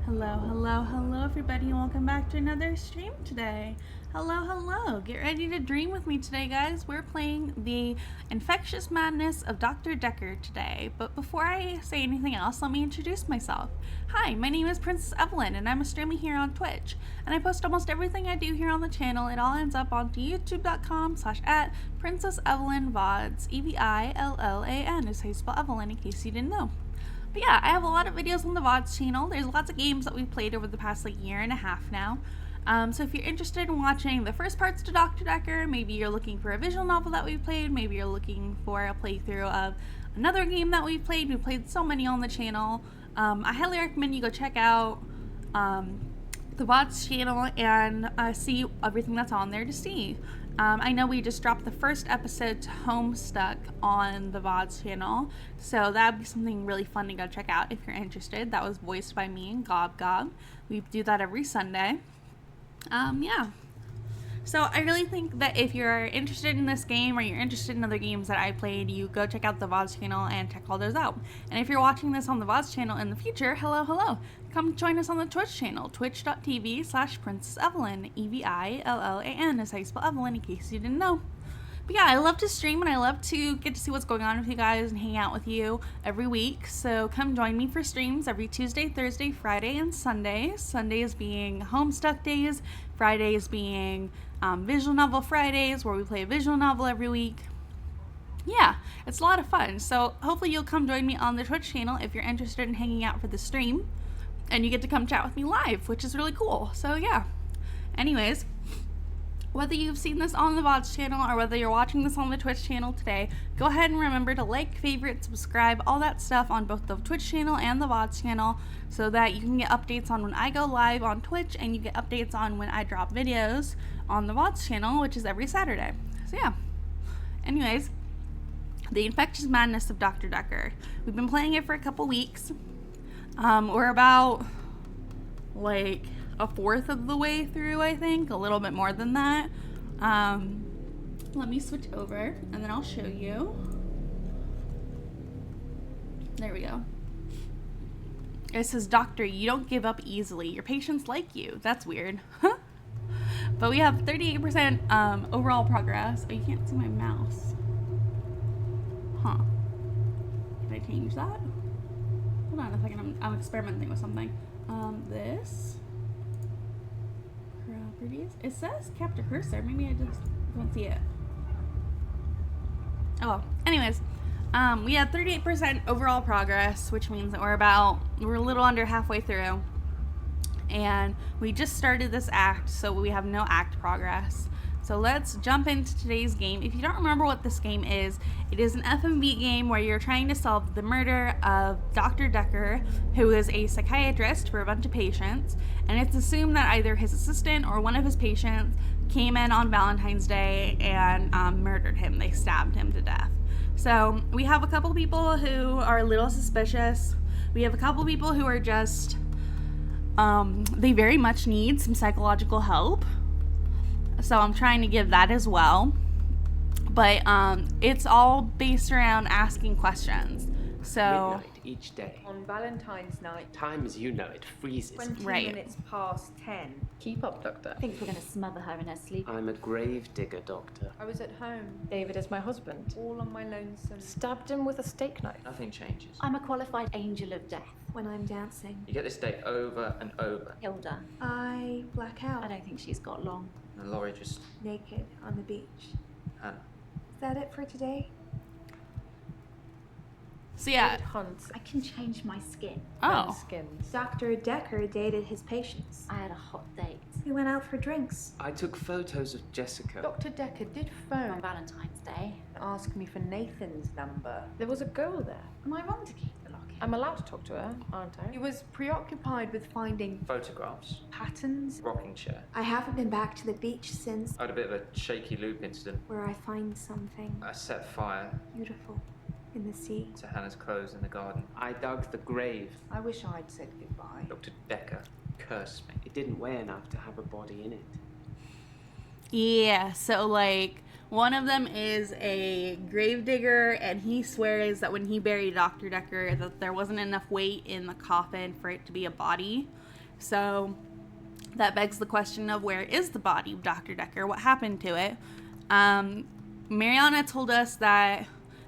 Hello everybody, and welcome back to another stream today. Hello. Get ready to dream with me today, guys. We're playing the Infectious Madness of Dr. Dekker today. But before I say anything else, let me introduce myself. Hi, my name is Princess Evillan, and I'm a streamer here on Twitch. And I post almost everything I do here on the channel. It all ends up onto youtube.com/@princessevillanvods. EVILLAN is how you spell Evelyn, in case you didn't know. But yeah, I have a lot of videos on the VODs channel. There's lots of games that we've played over the past year and a half now. So if you're interested in watching the first parts to Dr. Dekker, maybe you're looking for a visual novel that we've played, maybe you're looking for a playthrough of another game that we've played so many on the channel. I highly recommend you go check out the VODs channel and see everything that's on there to see. I know we just dropped the first episode to Homestuck on the VODs channel, so that'd be something really fun to go check out if you're interested. That was voiced by me and Gob. We do that every Sunday. Yeah. So I really think that if you're interested in this game or you're interested in other games that I played, you go check out the VODs channel and check all those out. And if you're watching this on the VODs channel in the future, hello. Come join us on the Twitch channel, twitch.tv/princessevillan. EVILLAN is how you spell Evelyn, in case you didn't know. But yeah, I love to stream and I love to get to see what's going on with you guys and hang out with you every week. So come join me for streams every Tuesday, Thursday, Friday, and Sunday. Sundays being Homestuck days, Fridays being Visual Novel Fridays, where we play a visual novel every week. Yeah, it's a lot of fun. So hopefully you'll come join me on the Twitch channel if you're interested in hanging out for the stream. And you get to come chat with me live, which is really cool. So yeah. Anyways, whether you've seen this on the VODs channel or whether you're watching this on the Twitch channel today, go ahead and remember to like, favorite, subscribe, all that stuff on both the Twitch channel and the VODs channel so that you can get updates on when I go live on Twitch and you get updates on when I drop videos on the VODs channel, which is every Saturday. So yeah. Anyways, the Infectious Madness of Dr. Dekker. We've been playing it for a couple weeks. We're about a fourth of the way through, I think, a little bit more than that. Let me switch over and then I'll show you. There we go. It says, Doctor, you don't give up easily. Your patients like you. That's weird. But we have 38% overall progress. Oh, you can't see my mouse. Huh. Can I change that? Hold on a second. I'm experimenting with something. This. Properties. It says capture cursor. Maybe I just don't see it. Oh well. Anyways, we had 38% overall progress, which means that we're a little under halfway through. And we just started this act, so we have no act progress. So let's jump into today's game. If you don't remember what this game is, it is an FMV game where you're trying to solve the murder of Dr. Dekker, who is a psychiatrist for a bunch of patients. And it's assumed that either his assistant or one of his patients came in on Valentine's Day and murdered him. They stabbed him to death. So we have a couple people who are a little suspicious. We have a couple people who are just, they very much need some psychological help. So I'm trying to give that as well. But it's all based around asking questions. So midnight each day. On Valentine's night, Time as you know it freezes. 20 Right. minutes past 10. Keep up, Doctor. I think we're going to smother her in her sleep. I'm a grave digger, Doctor. I was at home. David is my husband. All on my lonesome. Stabbed him with a steak knife. Nothing changes. I'm a qualified angel of death. When I'm dancing, You get this day over and over. Hilda. I black out, I don't think she's got long. And Laurie just, naked on the beach. Hannah. Is that it for today? So yeah. David hunts I can change my skin. Oh. skins. Dr. Dekker dated his patients. I had a hot date We went out for drinks. I took photos of Jessica. Dr. Dekker did on phone Valentine's Day. and ask me for Nathan's number. There was a girl there. Am I wrong to keep the locket? I'm allowed to talk to her, aren't He I? was preoccupied with finding Photographs. patterns. Rocking chair. I haven't been back to the beach since, I had a bit of a shaky loop incident. where I find something I set fire beautiful in the sea. to Hannah's clothes in the garden. I dug the grave. I wish I'd said goodbye. Dr. Dekker cursed me. It didn't weigh enough to have a body in it. Yeah, so one of them is a gravedigger, and he swears that when he buried Dr. Dekker that there wasn't enough weight in the coffin for it to be a body. So that begs the question of where is the body of Dr. Dekker? What happened to it? Marianna told us that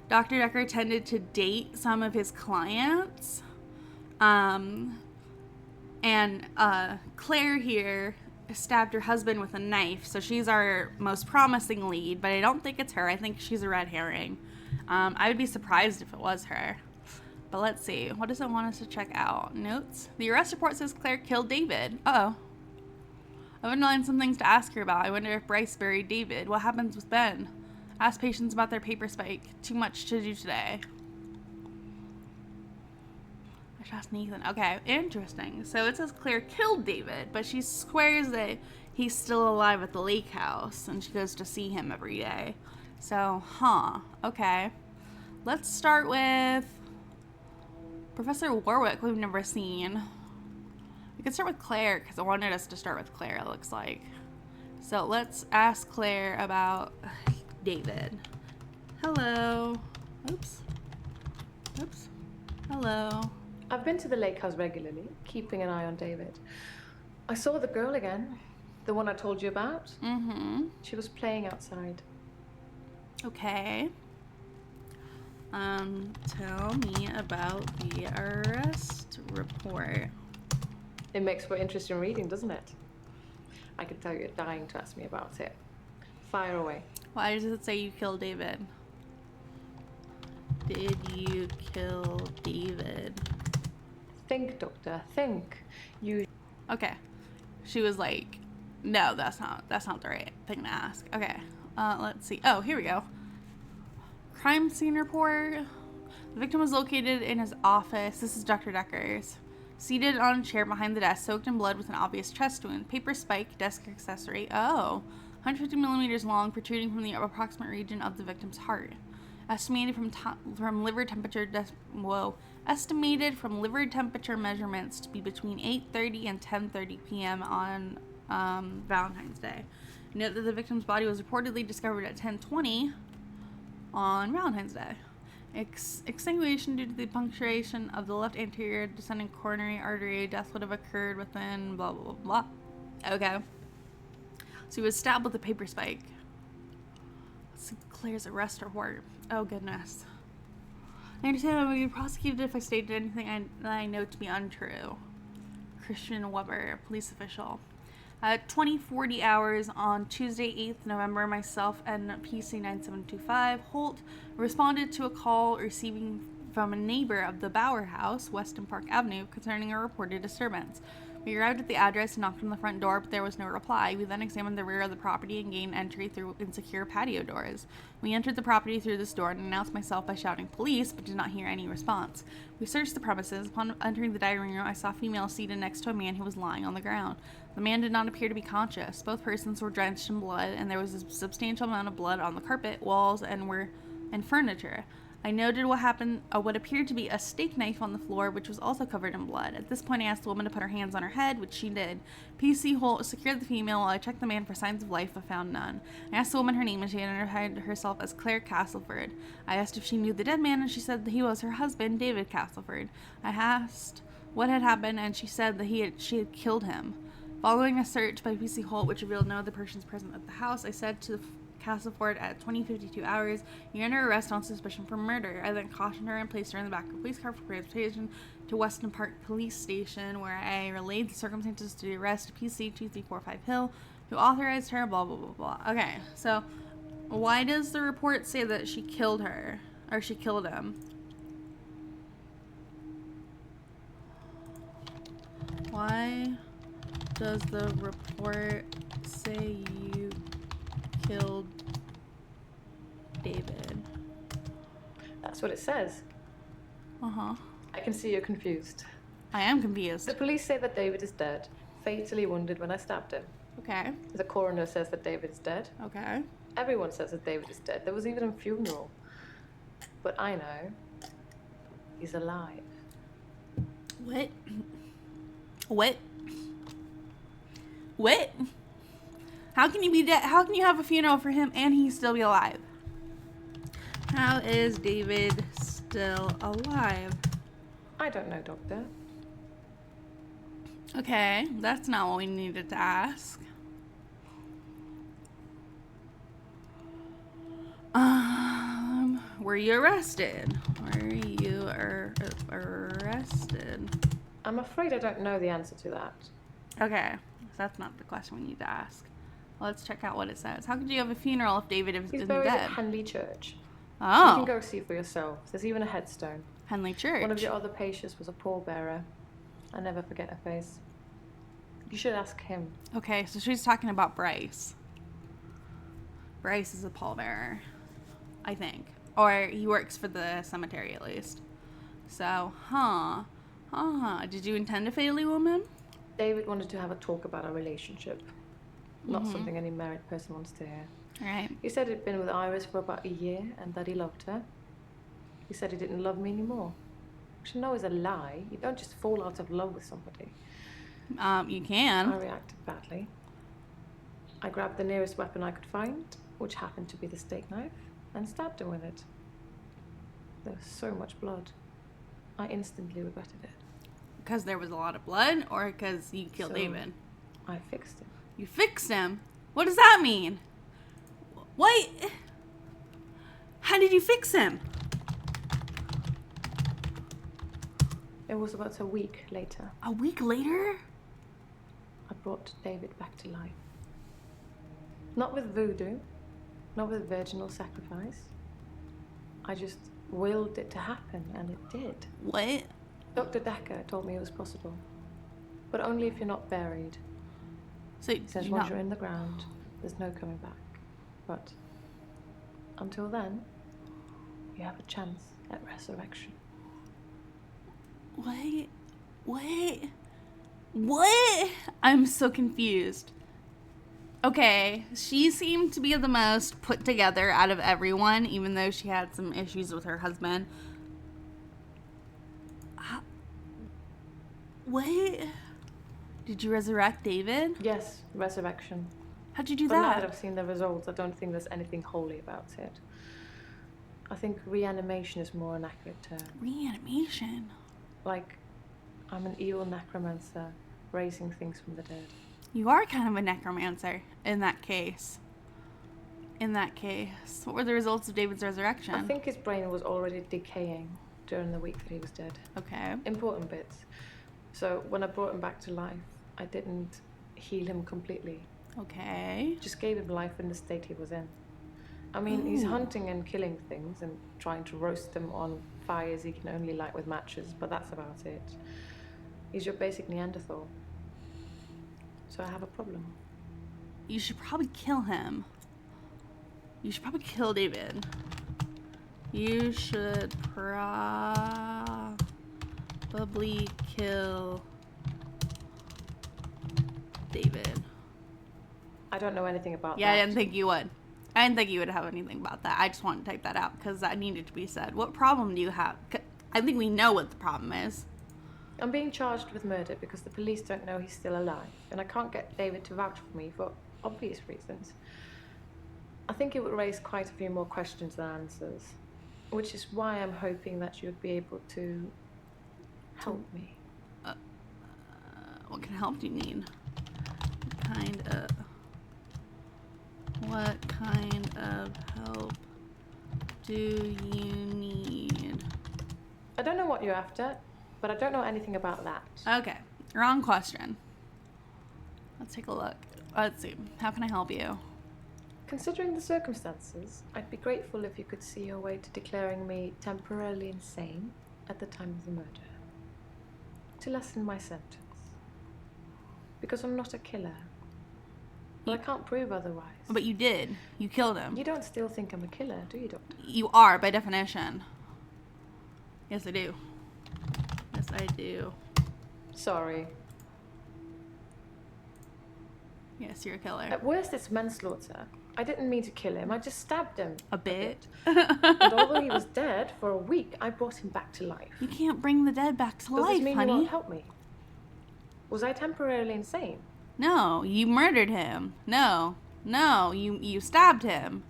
Dr. Dekker tended to date some of his clients. And Claire here stabbed her husband with a knife. So she's our most promising lead, but I don't think it's her. I think she's a red herring. I would be surprised if it was her. But let's see. What does it want us to check out? Notes. The arrest report says Claire killed David. Uh-oh. I've underlined some things to ask her about. I wonder if Bryce buried David. What happens with Ben? Ask patients about their paperspike. Too much to do today. I should ask Nathan. Okay, interesting. So it says Claire killed David, but she swears that he's still alive at the lake house, and she goes to see him every day. So, okay. Let's start with Professor Warwick, we've never seen. We could start with Claire, because I wanted us to start with Claire, it looks like. So let's ask Claire about David. Hello. Oops. Hello. I've been to the lake house regularly, keeping an eye on David. I saw the girl again, the one I told you about. Mm-hmm. She was playing outside. Okay. Tell me about the arrest report. It makes for interesting reading, doesn't it? I can tell you're dying to ask me about it. Fire away. Why does it say you killed David? Did you kill David? Think, Doctor, think. You... Okay. She was like, no, that's not the right thing to ask. Okay. Let's see. Oh, here we go. Crime scene report. The victim was located in his office. This is Dr. Dekker's. Seated on a chair behind the desk, soaked in blood with an obvious chest wound. Paper spike, desk accessory. Oh. 150 millimeters long, protruding from the approximate region of the victim's heart. Estimated from liver temperature estimated from liver temperature measurements to be between 8:30 and 10:30 p.m. on Valentine's Day. Note that the victim's body was reportedly discovered at 10:20 on Valentine's Day. Exsanguination due to the puncturation of the left anterior descending coronary artery. Death would have occurred within blah blah blah blah. Okay. So he was stabbed with a paper spike. Let's see Claire's arrest report. Oh goodness. I understand I would be prosecuted if I stated anything that I know to be untrue. Christian Weber, police official. At 20:40 hours on Tuesday, 8th November, myself and PC 9725 Holt responded to a call receiving from a neighbor of the Bauer House, Weston Park Avenue, concerning a reported disturbance. We arrived at the address and knocked on the front door, but there was no reply. We then examined the rear of the property and gained entry through insecure patio doors. We entered the property through this door and announced myself by shouting police, but did not hear any response. We searched the premises. Upon entering the dining room, I saw a female seated next to a man who was lying on the ground. The man did not appear to be conscious. Both persons were drenched in blood, and there was a substantial amount of blood on the carpet, walls, and furniture. I noted what appeared to be a steak knife on the floor, which was also covered in blood. At this point, I asked the woman to put her hands on her head, which she did. PC Holt secured the female while I checked the man for signs of life, but found none. I asked the woman her name, and she identified herself as Claire Castleford. I asked if she knew the dead man, and she said that he was her husband, David Castleford. I asked what had happened, and she said that she had killed him. Following a search by PC Holt, which revealed no other persons present at the house, I said to Castleford at 20:52 hours, "You're under arrest on suspicion for murder." I then cautioned her and placed her in the back of a police car for transportation to Weston Park Police Station, where I relayed the circumstances to the arrest of PC 2345 Hill, who authorized her, blah, blah, blah, blah. Okay, so why does the report say that she killed her, or she killed him? Why does the report say you killed David? That's what it says. Uh-huh. I can see you're confused. I am confused. The police say that David is dead, fatally wounded when I stabbed him. Okay. The coroner says that David is dead. Okay. Everyone says that David is dead. There was even a funeral. But I know he's alive. What? What? What? How can you be dead? How can you have a funeral for him and he still be alive? How is David still alive? I don't know, Doctor. Okay, that's not what we needed to ask. Were you arrested? Were you arrested? I'm afraid I don't know the answer to that. Okay, so that's not the question we need to ask. Well, let's check out what it says. How could you have a funeral if David He's isn't buried dead? at Henley Church. You Oh, can go see for yourself. There's even a headstone. Henley Church. One of your other patients was a pallbearer. I never forget her face. You should ask him. Okay, so she's talking about Bryce. Bryce is a pallbearer, I think. Or he works for the cemetery at least. So, Did you intend to fatally woman? David wanted to have a talk about our relationship. Not something any married person wants to hear. Right. He said he'd been with Iris for about a year and that he loved her. He said he didn't love me anymore. Which I know is a lie. You don't just fall out of love with somebody. You can. I reacted badly. I grabbed the nearest weapon I could find, which happened to be the steak knife, and stabbed him with it. There was so much blood. I instantly regretted it. Because there was a lot of blood, or because you killed So- David? I fixed him. You fixed him? What does that mean? What? How did you fix him? It was about a week later. A week later? I brought David back to life. Not with voodoo, not with virginal sacrifice. I just willed it to happen, and it did. What? Dr. Dekker told me it was possible, but only if you're not buried. So He says you're once not- you're in the ground, there's no coming back. But until then, you have a chance at resurrection. What? What? What? I'm so confused. Okay, she seemed to be the most put together out of everyone, even though she had some issues with her husband. What? Did you resurrect David? Yes, resurrection. How'd you do But now that that? I've seen the results, I don't think there's anything holy about it. I think reanimation is more an accurate term. Reanimation. Like, I'm an evil necromancer raising things from the dead. You are kind of a necromancer in that case. In that case. What were the results of David's resurrection? I think his brain was already decaying during the week that he was dead. Okay. Important bits. So when I brought him back to life, I didn't heal him completely. Okay. Just gave him life in the state he was in. I mean, he's Ooh. hunting and killing things and trying to roast them on fires he can only light with matches, but that's about it. He's your basic Neanderthal. So I have a problem. You should probably kill him. You should probably kill David. You should probably kill David. I don't know anything about Yeah, that. I didn't think you would. I didn't think you would have anything about that. I just wanted to type that out because that needed to be said. What problem do you have? I think we know what the problem is. I'm being charged with murder because the police don't know he's still alive, and I can't get David to vouch for me for obvious reasons. I think it would raise quite a few more questions than answers, which is why I'm hoping that you'd be able to help me. What kind of help do you need? What kind of help do you need? I don't know what you're after, but I don't know anything about that. Okay, wrong question. Let's take a look. Let's see. How can I help you? Considering the circumstances, I'd be grateful if you could see your way to declaring me temporarily insane at the time of the murder. To lessen my sentence. Because I'm not a killer. But I can't prove otherwise. But you did. You killed him. You don't still think I'm a killer, do you, Doctor? You are, by definition. Yes, I do. Yes, I do. Sorry. Yes, you're a killer. At worst, it's manslaughter. I didn't mean to kill him. I just stabbed him. A bit. And although he was dead for a week, I brought him back to life. You can't bring the dead back to Does life, this mean honey. you won't help me? Was I temporarily insane? No, you murdered him. No, you stabbed him.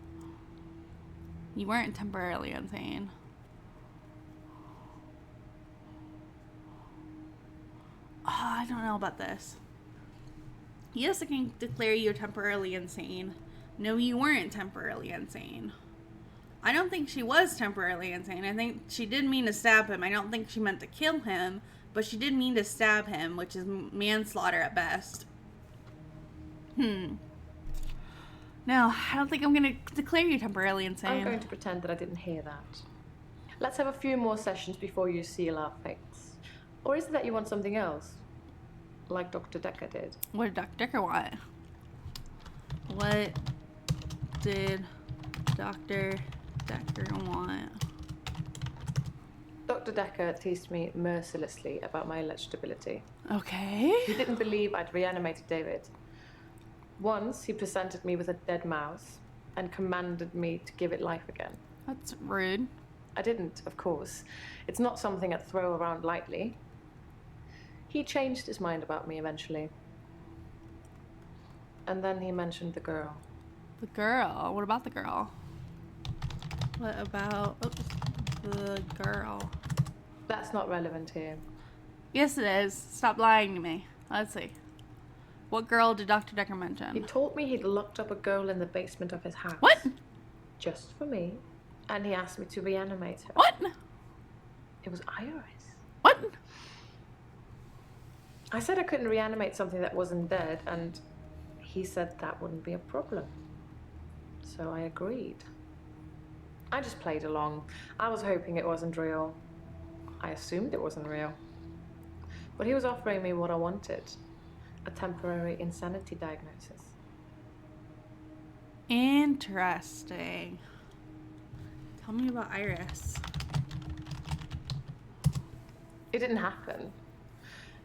You weren't temporarily insane. I don't know about this. Yes, I can declare you temporarily insane. No, you weren't temporarily insane. I don't think she was temporarily insane. I think she did mean to stab him. I don't think she meant to kill him, but she did mean to stab him, which is manslaughter at best. No, I don't think I'm going to declare you temporarily insane. I'm going to pretend that I didn't hear that. Let's have a few more sessions before you seal our fates. Or is it that you want something else? Like Dr. Dekker did. What did Dr. Dekker want? What did Dr. Dekker want? Dr. Dekker teased me mercilessly about my electability. Okay. He didn't believe I'd reanimated David. Once, he presented me with a dead mouse and commanded me to give it life again. That's rude. I didn't, of course. It's not something I'd throw around lightly. He changed his mind about me eventually. And then he mentioned the girl. The girl? What about the girl? What about the girl? That's not relevant here. Yes, it is. Stop lying to me. Let's see. What girl did Dr. Dekker He mention? told me he'd locked up a girl in the basement of his house. What? Just for me. And he asked me to reanimate her. What? It was Iris. What? I said I couldn't reanimate something that wasn't dead, and he said that wouldn't be a problem. So I agreed. I just played along. I was hoping it wasn't real. I assumed it wasn't real. But he was offering me what I wanted. A temporary insanity diagnosis. Interesting. Tell me about Iris. It didn't happen.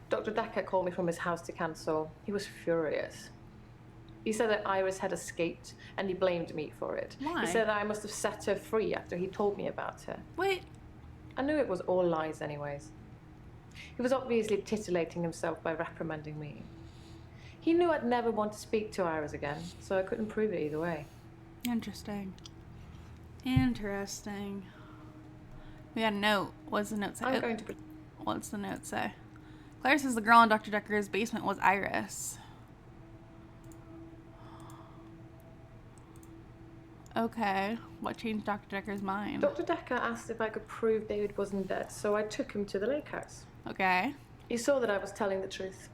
Dr. Dekker called me from his house to cancel. He was furious. He said that Iris had escaped, and he blamed me for it. Why? He said that I must have set her free after he told me about her. Wait. I knew it was all lies anyways. He was obviously titillating himself by reprimanding me. He knew I'd never want to speak to Iris again, so I couldn't prove it either way. Interesting. Interesting. We got a note. What's the note say? I'm going to... What's the note say? Claire says the girl in Dr. Decker's basement was Iris. Okay. What changed Dr. Decker's mind? Dr. Dekker asked if I could prove David wasn't dead, so I took him to the lake house. Okay. He saw that I was telling the truth.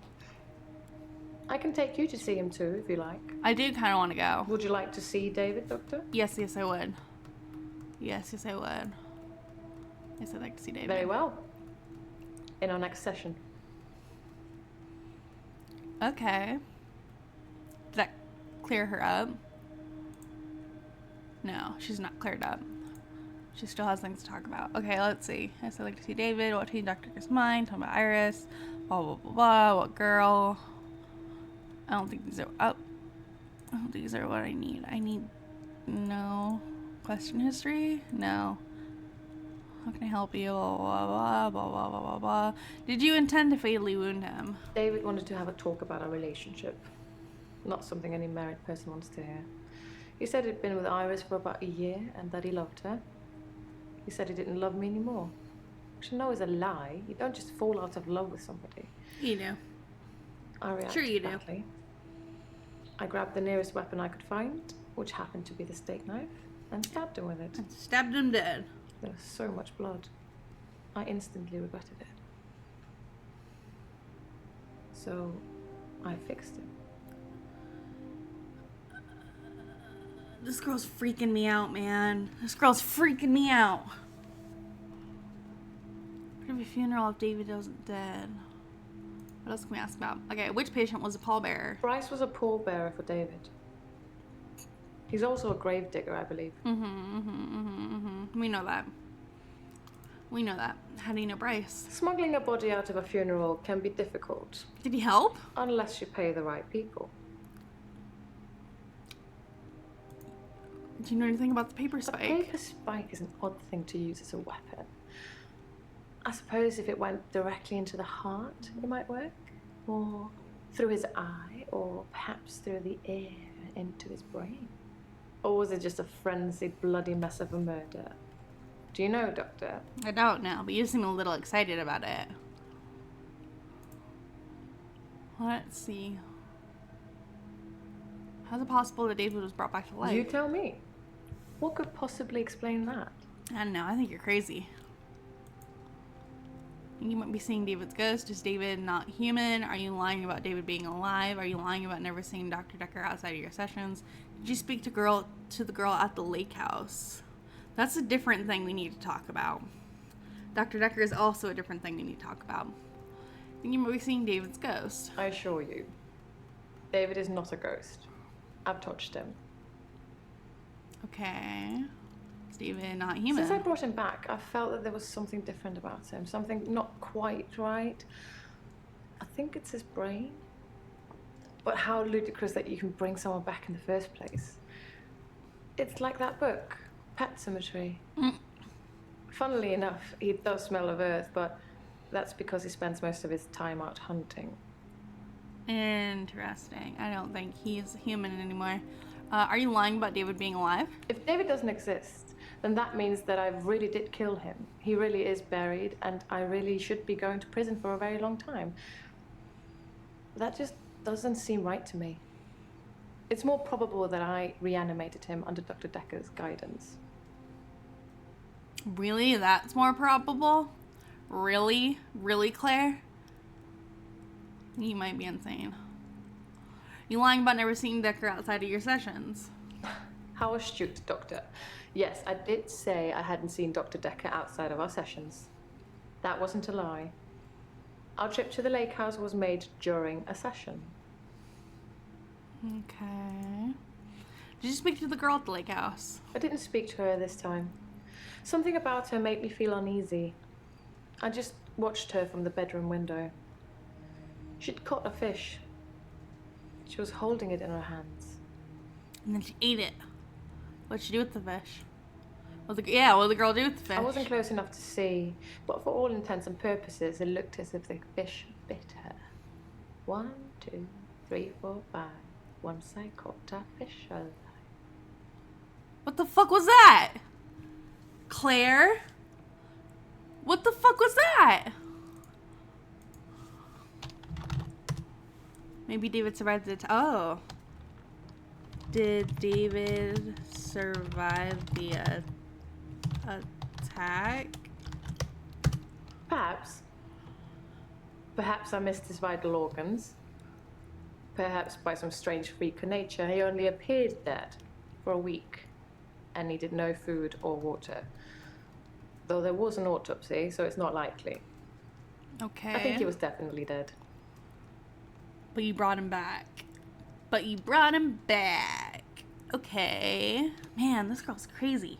I can take you to see him too, if you like. I do kind of want to go. Would you like to see David, Doctor? Yes, I would. Yes, I would. Yes, I'd like to see David. Very well. In our next session. Okay. Did that clear her up? No, she's not cleared up. She still has things to talk about. Okay, let's see. Yes, I'd like to see David. What changed Dr. Decker's mind? Talk about Iris. Blah, blah, blah, blah. What girl? I don't think these are up. I don't think these are what I need. I need no question history. No. How can I help you? Blah blah blah blah blah blah blah blah. Did you intend to fatally wound him? David wanted to have a talk about our relationship. Not something any married person wants to hear. He said he'd been with Iris for about a year and that he loved her. He said he didn't love me anymore. Which I know is a lie. You don't just fall out of love with somebody. You do. I reacted Sure you do. badly. I grabbed the nearest weapon I could find, which happened to be the steak knife, and stabbed him with it. And stabbed him dead. There was so much blood. I instantly regretted it. So, I fixed him. This girl's freaking me out, man. This girl's freaking me out. What if a funeral if David wasn't dead? What else can we ask about? Okay, which patient was a pallbearer? Bryce was a pallbearer for David. He's also a grave digger, I believe. We know that. We know that. How do you know Bryce? Smuggling a body out of a funeral can be difficult, Did he help? unless you pay the right people. Do you know anything about the paper A spike? paper spike is an odd thing to use as a weapon. I suppose if it went directly into the heart, it might work. Or through his eye, or perhaps through the ear into his brain. Or was it just a frenzied, bloody mess of a murder? Do you know, Doctor? I don't know, but you seem a little excited about it. Let's see. How's it possible that David was brought back to life? You tell me. What could possibly explain that? I don't know. I think you're crazy. You might be seeing David's ghost. Is David not human? Are you lying about David being alive? Are you lying about never seeing Dr. Dekker outside of your sessions? Did you speak to the girl at the lake house? That's a different thing we need to talk about. Dr. Dekker is also a different thing we need to talk about. I think you might be seeing David's ghost. I assure you, David is not a ghost. I've touched him. Okay. Is David not human? Since I brought him back, I felt that there was something different about him. Something not quite right. I think it's his brain. But how ludicrous that you can bring someone back in the first place. It's like that book, Pet Cemetery. Funnily enough, he does smell of earth, but that's because he spends most of his time out hunting. Interesting. I don't think he's human anymore. Are you lying about David being alive? If David doesn't exist, then that means that I really did kill him. He really is buried, and I really should be going to prison for a very long time. That just doesn't seem right to me. It's more probable that I reanimated him under Dr. Dekker's guidance. Really? That's more probable? Really? Really, Claire? You might be insane. You lying about never seeing Dekker outside of your sessions? How astute, Doctor. Yes, I did say I hadn't seen Dr. Dekker outside of our sessions. That wasn't a lie. Our trip to the lake house was made during a session. Okay. Did you speak to the girl at the lake house? I didn't speak to her this time. Something about her made me feel uneasy. I just watched her from the bedroom window. She'd caught a fish. She was holding it in her hands. And then she ate it. What'd she do with the fish? What did the girl do with the fish? I wasn't close enough to see, but for all intents and purposes, it looked as if the fish bit her. 1, 2, 3, 4, 5. Once I caught a fish alive. What the fuck was that? Claire? What the fuck was that? Maybe David survived the oh. Did David survive the attack? Perhaps. Perhaps I missed his vital organs. Perhaps by some strange freak of nature, he only appeared dead for a week and needed no food or water. Though there was an autopsy, so it's not likely. Okay. I think he was definitely dead. But you brought him back. Okay. Man, this girl's crazy.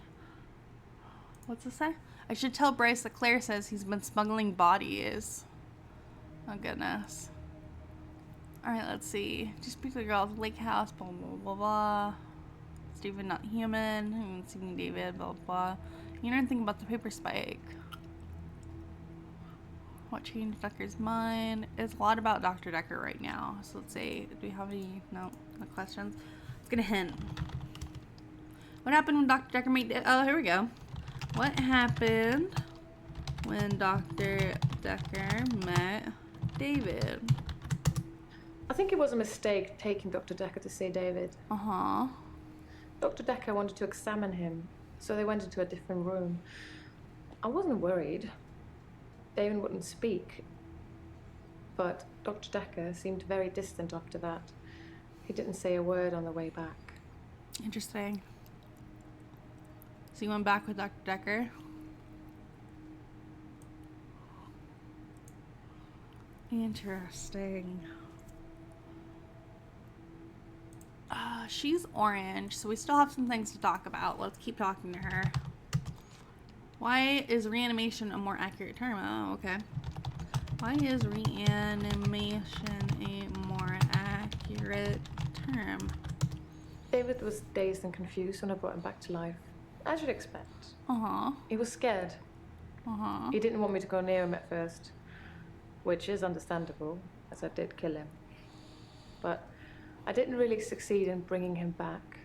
What's this say? I should tell Bryce that Claire says he's been smuggling bodies. Oh, goodness. Alright, let's see. Just speak to the girl at the lake house, blah, blah, blah, blah. Is David not human? I haven't seen David, blah, blah. You know anything about the paperspike? What changed Dekker's mind? It's a lot about Dr. Dekker right now. So let's see. Do we have any? No questions. Let's get a hint. What happened when Dr. Dekker made... Oh, here we go. What happened when Dr. Dekker met David? I think it was a mistake taking Dr. Dekker to see David. Uh-huh. Dr. Dekker wanted to examine him, so they went into a different room. I wasn't worried. David wouldn't speak. But Dr. Dekker seemed very distant after that. He didn't say a word on the way back. Interesting. So you went back with Dr. Dekker? Interesting. She's orange, so we still have some things to talk about. Let's keep talking to her. Why is reanimation a more accurate term? Oh, okay. Why is reanimation a more accurate term? David was dazed and confused when I brought him back to life. As you'd expect. Uh-huh. He was scared. Uh-huh. He didn't want me to go near him at first, which is understandable, as I did kill him. But I didn't really succeed in bringing him back.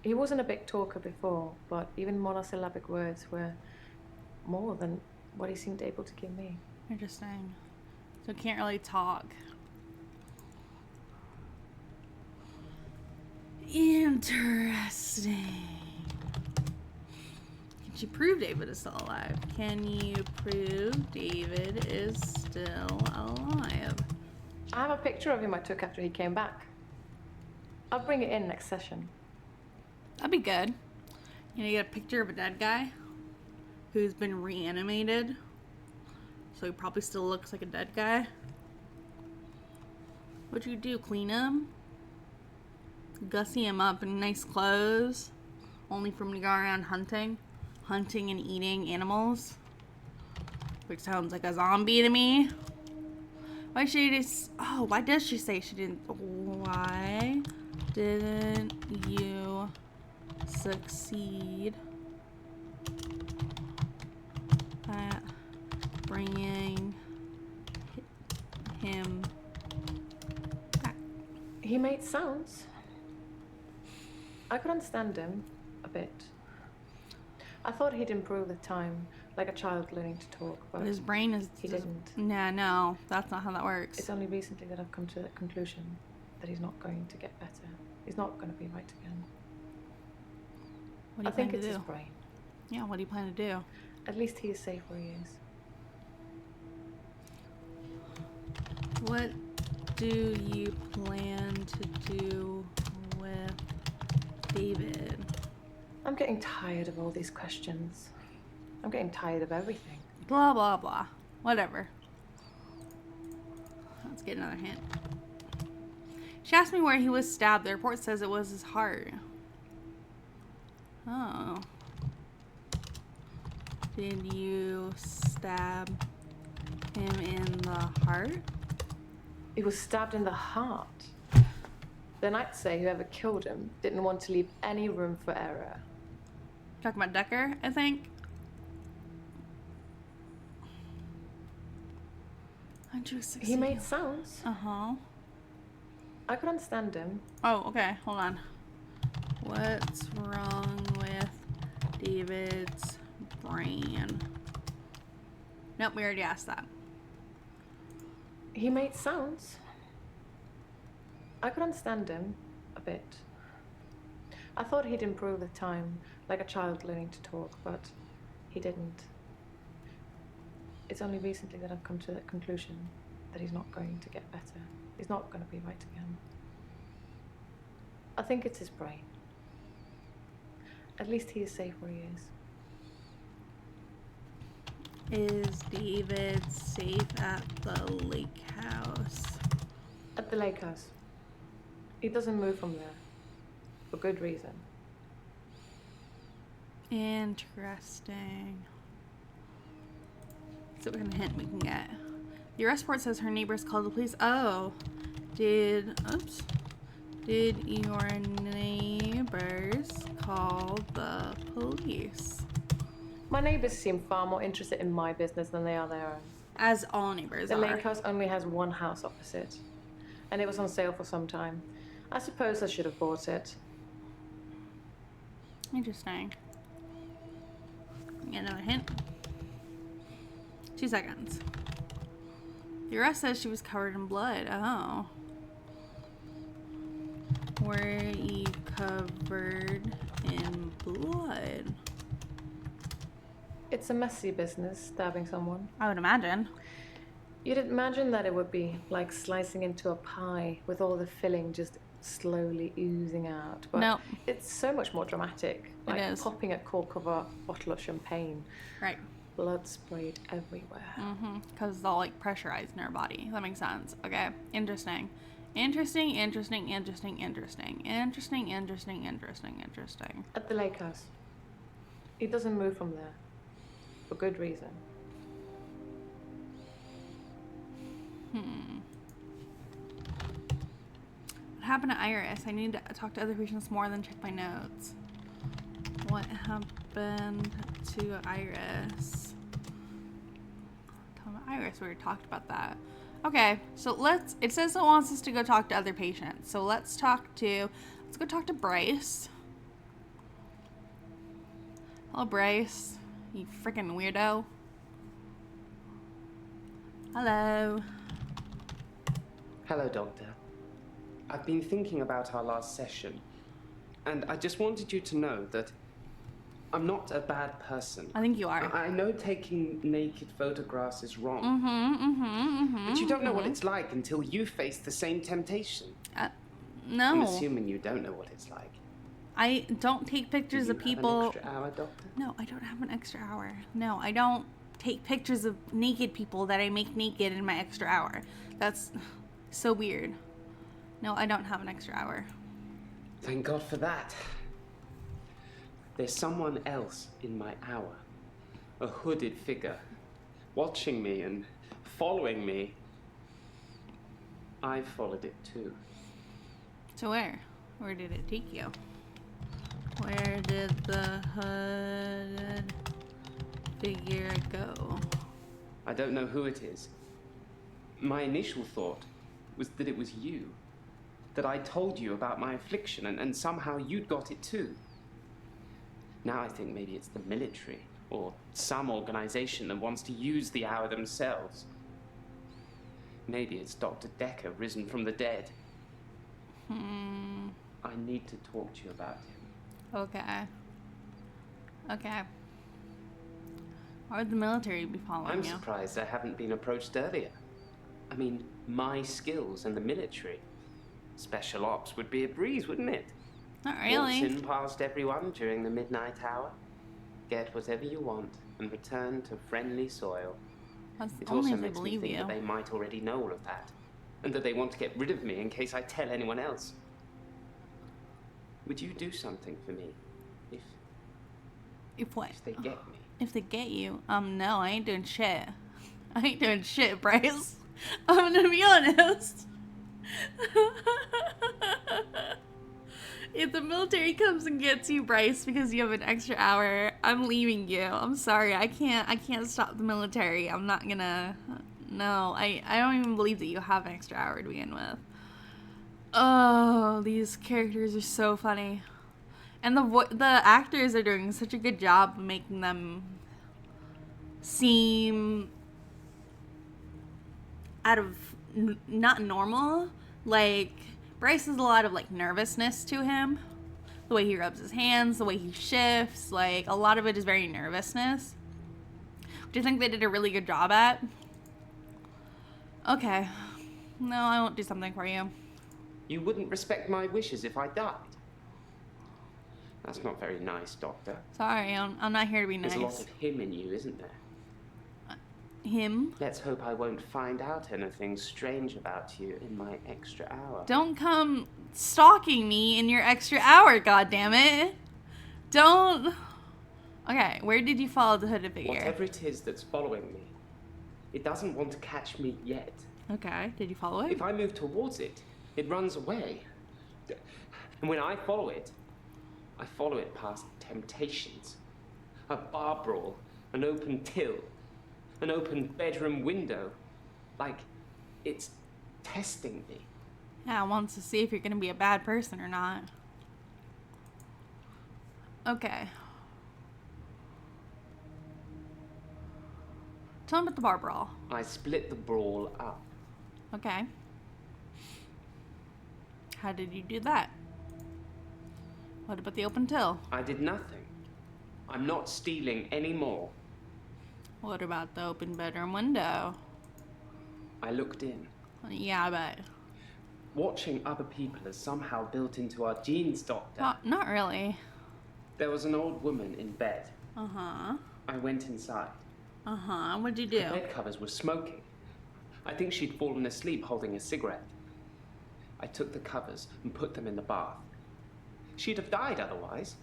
He wasn't a big talker before, but even monosyllabic words were more than what he seemed able to give me. Interesting. So can't really talk. Interesting. Can you prove David is still alive? Can you prove David is still alive? I have a picture of him I took after he came back. I'll bring it in next session. That'd be good. You know, you get a picture of a dead guy who's been reanimated. So he probably still looks like a dead guy. What'd you do? Clean him? Gussy him up in nice clothes? Only for him to go around hunting? Hunting and eating animals? Which sounds like a zombie to me. Why should you just... Oh, why does she say she didn't... Why didn't you succeed at bringing him back? He made sounds. I could understand him a bit. I thought he'd improve with time, like a child learning to talk, but His brain is... he didn't. Nah, no. That's not how that works. It's only recently that I've come to the conclusion that he's not going to get better. He's not going to be right again. What do I you think plan it's to his do? brain. Yeah, what do you plan to do? At least he is safe where he is. What do you plan to do with David? I'm getting tired of all these questions. I'm getting tired of everything. Blah, blah, blah. Whatever. Let's get another hint. She asked me where he was stabbed. The report says it was his heart. Oh. Did you stab him in the heart? He was stabbed in the heart. Then I'd say whoever killed him didn't want to leave any room for error. Talking about Dekker, I think. He made sounds. Uh-huh. I could understand him. Oh, okay. Hold on. What's wrong with David's brain? Nope, we already asked that. He made sounds. I could understand him a bit. I thought he'd improve with time, like a child learning to talk, but he didn't. It's only recently that I've come to the conclusion that he's not going to get better. He's not going to be right again. I think it's his brain. At least he is safe where he is. Is David safe at the lake house? At the lake house. He doesn't move from there. For good reason. Interesting. So what kind of hint we can get? The arrest report says her neighbors called the police. Oh. Did your neighbors call the police? My neighbors seem far more interested in my business than they are their own. As all neighbors The are. lake house only has one house opposite. And it was on sale for some time. I suppose I should have bought it. Interesting. Get another hint. 2 seconds. The arrest says she was covered in blood. Oh. Were you covered in blood? It's a messy business, stabbing someone. I would imagine. You'd imagine that it would be like slicing into a pie with all the filling just slowly oozing out. But Nope. it's so much more dramatic. Like is. popping a cork of a bottle of champagne. Right. Blood sprayed everywhere. Because it's all like pressurized in her body. That makes sense. Okay. Interesting. Interesting. At the lake house. He doesn't move from there. For good reason. What happened to Iris? I need to talk to other patients more than check my notes. What happened to Iris? Tell me Iris, we already talked about that. Okay, so it says it wants us to go talk to other patients. So let's go talk to Bryce. Hello, Bryce. You freaking weirdo. Hello. Hello, Doctor. I've been thinking about our last session. And I just wanted you to know that I'm not a bad person. I think you are. I know taking naked photographs is wrong. Mm-hmm. But you don't know what it's like until you face the same temptation. No. I'm assuming you don't know what it's like. I don't take pictures Do of you people. have an extra hour, Doctor? No, I don't have an extra hour. No, I don't take pictures of naked people that I make naked in my extra hour. That's so weird. No, I don't have an extra hour. Thank God for that. There's someone else in my hour. A hooded figure. Watching me and following me. I followed it too. To where? Where did it take you? Where did the hooded figure go? I don't know who it is. My initial thought was that it was you. That I told you about my affliction and somehow you'd got it too. Now I think maybe it's the military or some organization that wants to use the hour themselves. Maybe it's Dr. Dekker risen from the dead. I need to talk to you about him. Okay. Okay. Why would the military be following I'm you? surprised I haven't been approached earlier. I mean, my skills in the military. Special ops would be a breeze, wouldn't it? Not really. Waltz in past everyone during the midnight hour. Get whatever you want and return to friendly soil. That's It only also if they makes me believe think you. that they might already know all of that. And that they want to get rid of me in case I tell anyone else. Would you do something for me If what? if they get me? If they get you? No, I ain't doing shit. I ain't doing shit, Bryce. I'm gonna be honest. If the military comes and gets you, Bryce, because you have an extra hour, I'm leaving you. I'm sorry. I can't stop the military. I'm not gonna. No, I don't even believe that you have an extra hour to begin with. Oh, these characters are so funny. And the actors are doing such a good job of making them seem out of not normal. Like, Bryce has a lot of like nervousness to him. The way he rubs his hands, the way he shifts, like a lot of it is very nervousness. Do you think they did a really good job at? Okay. No, I won't do something for you. You wouldn't respect my wishes if I died. That's not very nice, Doctor. Sorry, I'm not here to be nice. There's a lot of him in you, isn't there? Him? Let's hope I won't find out anything strange about you in my extra hour. Don't come stalking me in your extra hour, goddammit. Don't. Okay, where did you follow the hooded figure? Whatever it is that's following me, it doesn't want to catch me yet. Okay, did you follow it? If I move towards it, it runs away. And when I follow it past temptations. A bar brawl, an open till, an open bedroom window. Like, it's testing me. Yeah, it wants to see if you're gonna be a bad person or not. Okay. Tell him about the bar brawl. I split the brawl up. Okay. How did you do that? What about the open till? I did nothing. I'm not stealing anymore. What about the open bedroom window? I looked in. Yeah, I bet. Watching other people is somehow built into our genes, Doctor. Not really. There was an old woman in bed. Uh-huh. I went inside. Uh-huh. What'd you do? The bed covers were smoking. I think she'd fallen asleep holding a cigarette. I took the covers and put them in the bath. She'd have died otherwise.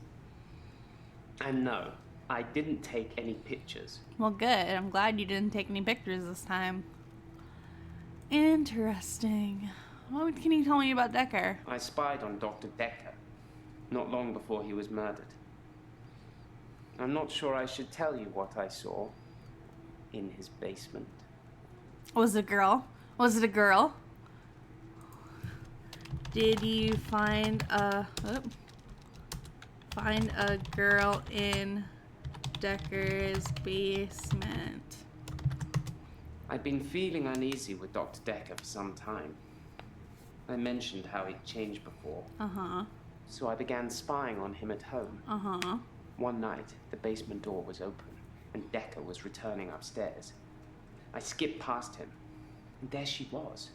And no, I didn't take any pictures. Well, good. I'm glad you didn't take any pictures this time. Interesting. What can you tell me about Dekker? I spied on Dr. Dekker, not long before he was murdered. I'm not sure I should tell you what I saw in his basement. Was it a girl? Was it a girl? Did you find a girl in Dekker's basement? I'd been feeling uneasy with Dr. Dekker for some time. I mentioned how he'd changed before. Uh-huh. so I began spying on him at home. Uh-huh. One night, the basement door was open, and Dekker was returning upstairs. I skipped past him, and there she was,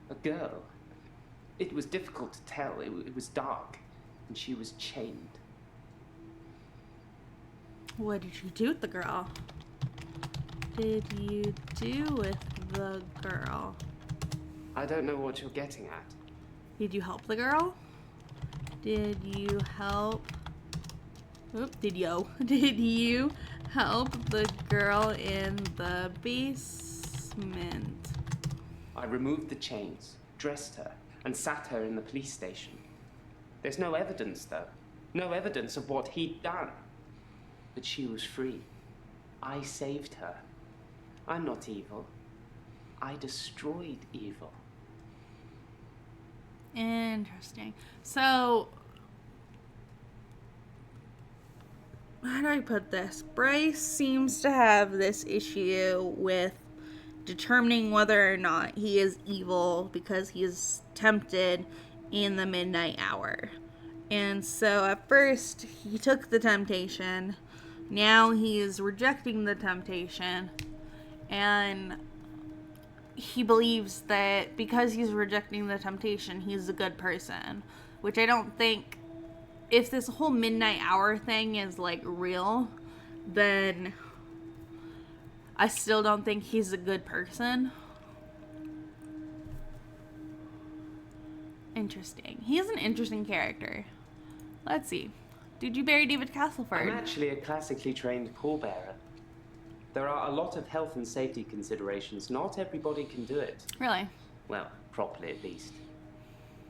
a girl. It was difficult to tell. It was dark, and she was chained. What did you do with the girl? Did you do with the girl? I don't know what you're getting at. Did you help the girl? Did you help? Oop, did you help the girl in the basement? I removed the chains, dressed her, and sat her in the police station. There's no evidence, though. No evidence of what he'd done. But she was free. I saved her. I'm not evil. I destroyed evil. Interesting. So, how do I put this? Bryce seems to have this issue with determining whether or not he is evil because he is tempted in the midnight hour. And so at first he took the temptation. Now he is rejecting the temptation. And he believes that because he's rejecting the temptation, he's a good person. Which I don't think, if this whole midnight hour thing is like real, then I still don't think he's a good person. Interesting. He is an interesting character. Let's see. Did you bury David Castleford? I'm actually a classically trained pallbearer. There are a lot of health and safety considerations. Not everybody can do it. Really? Well, properly at least.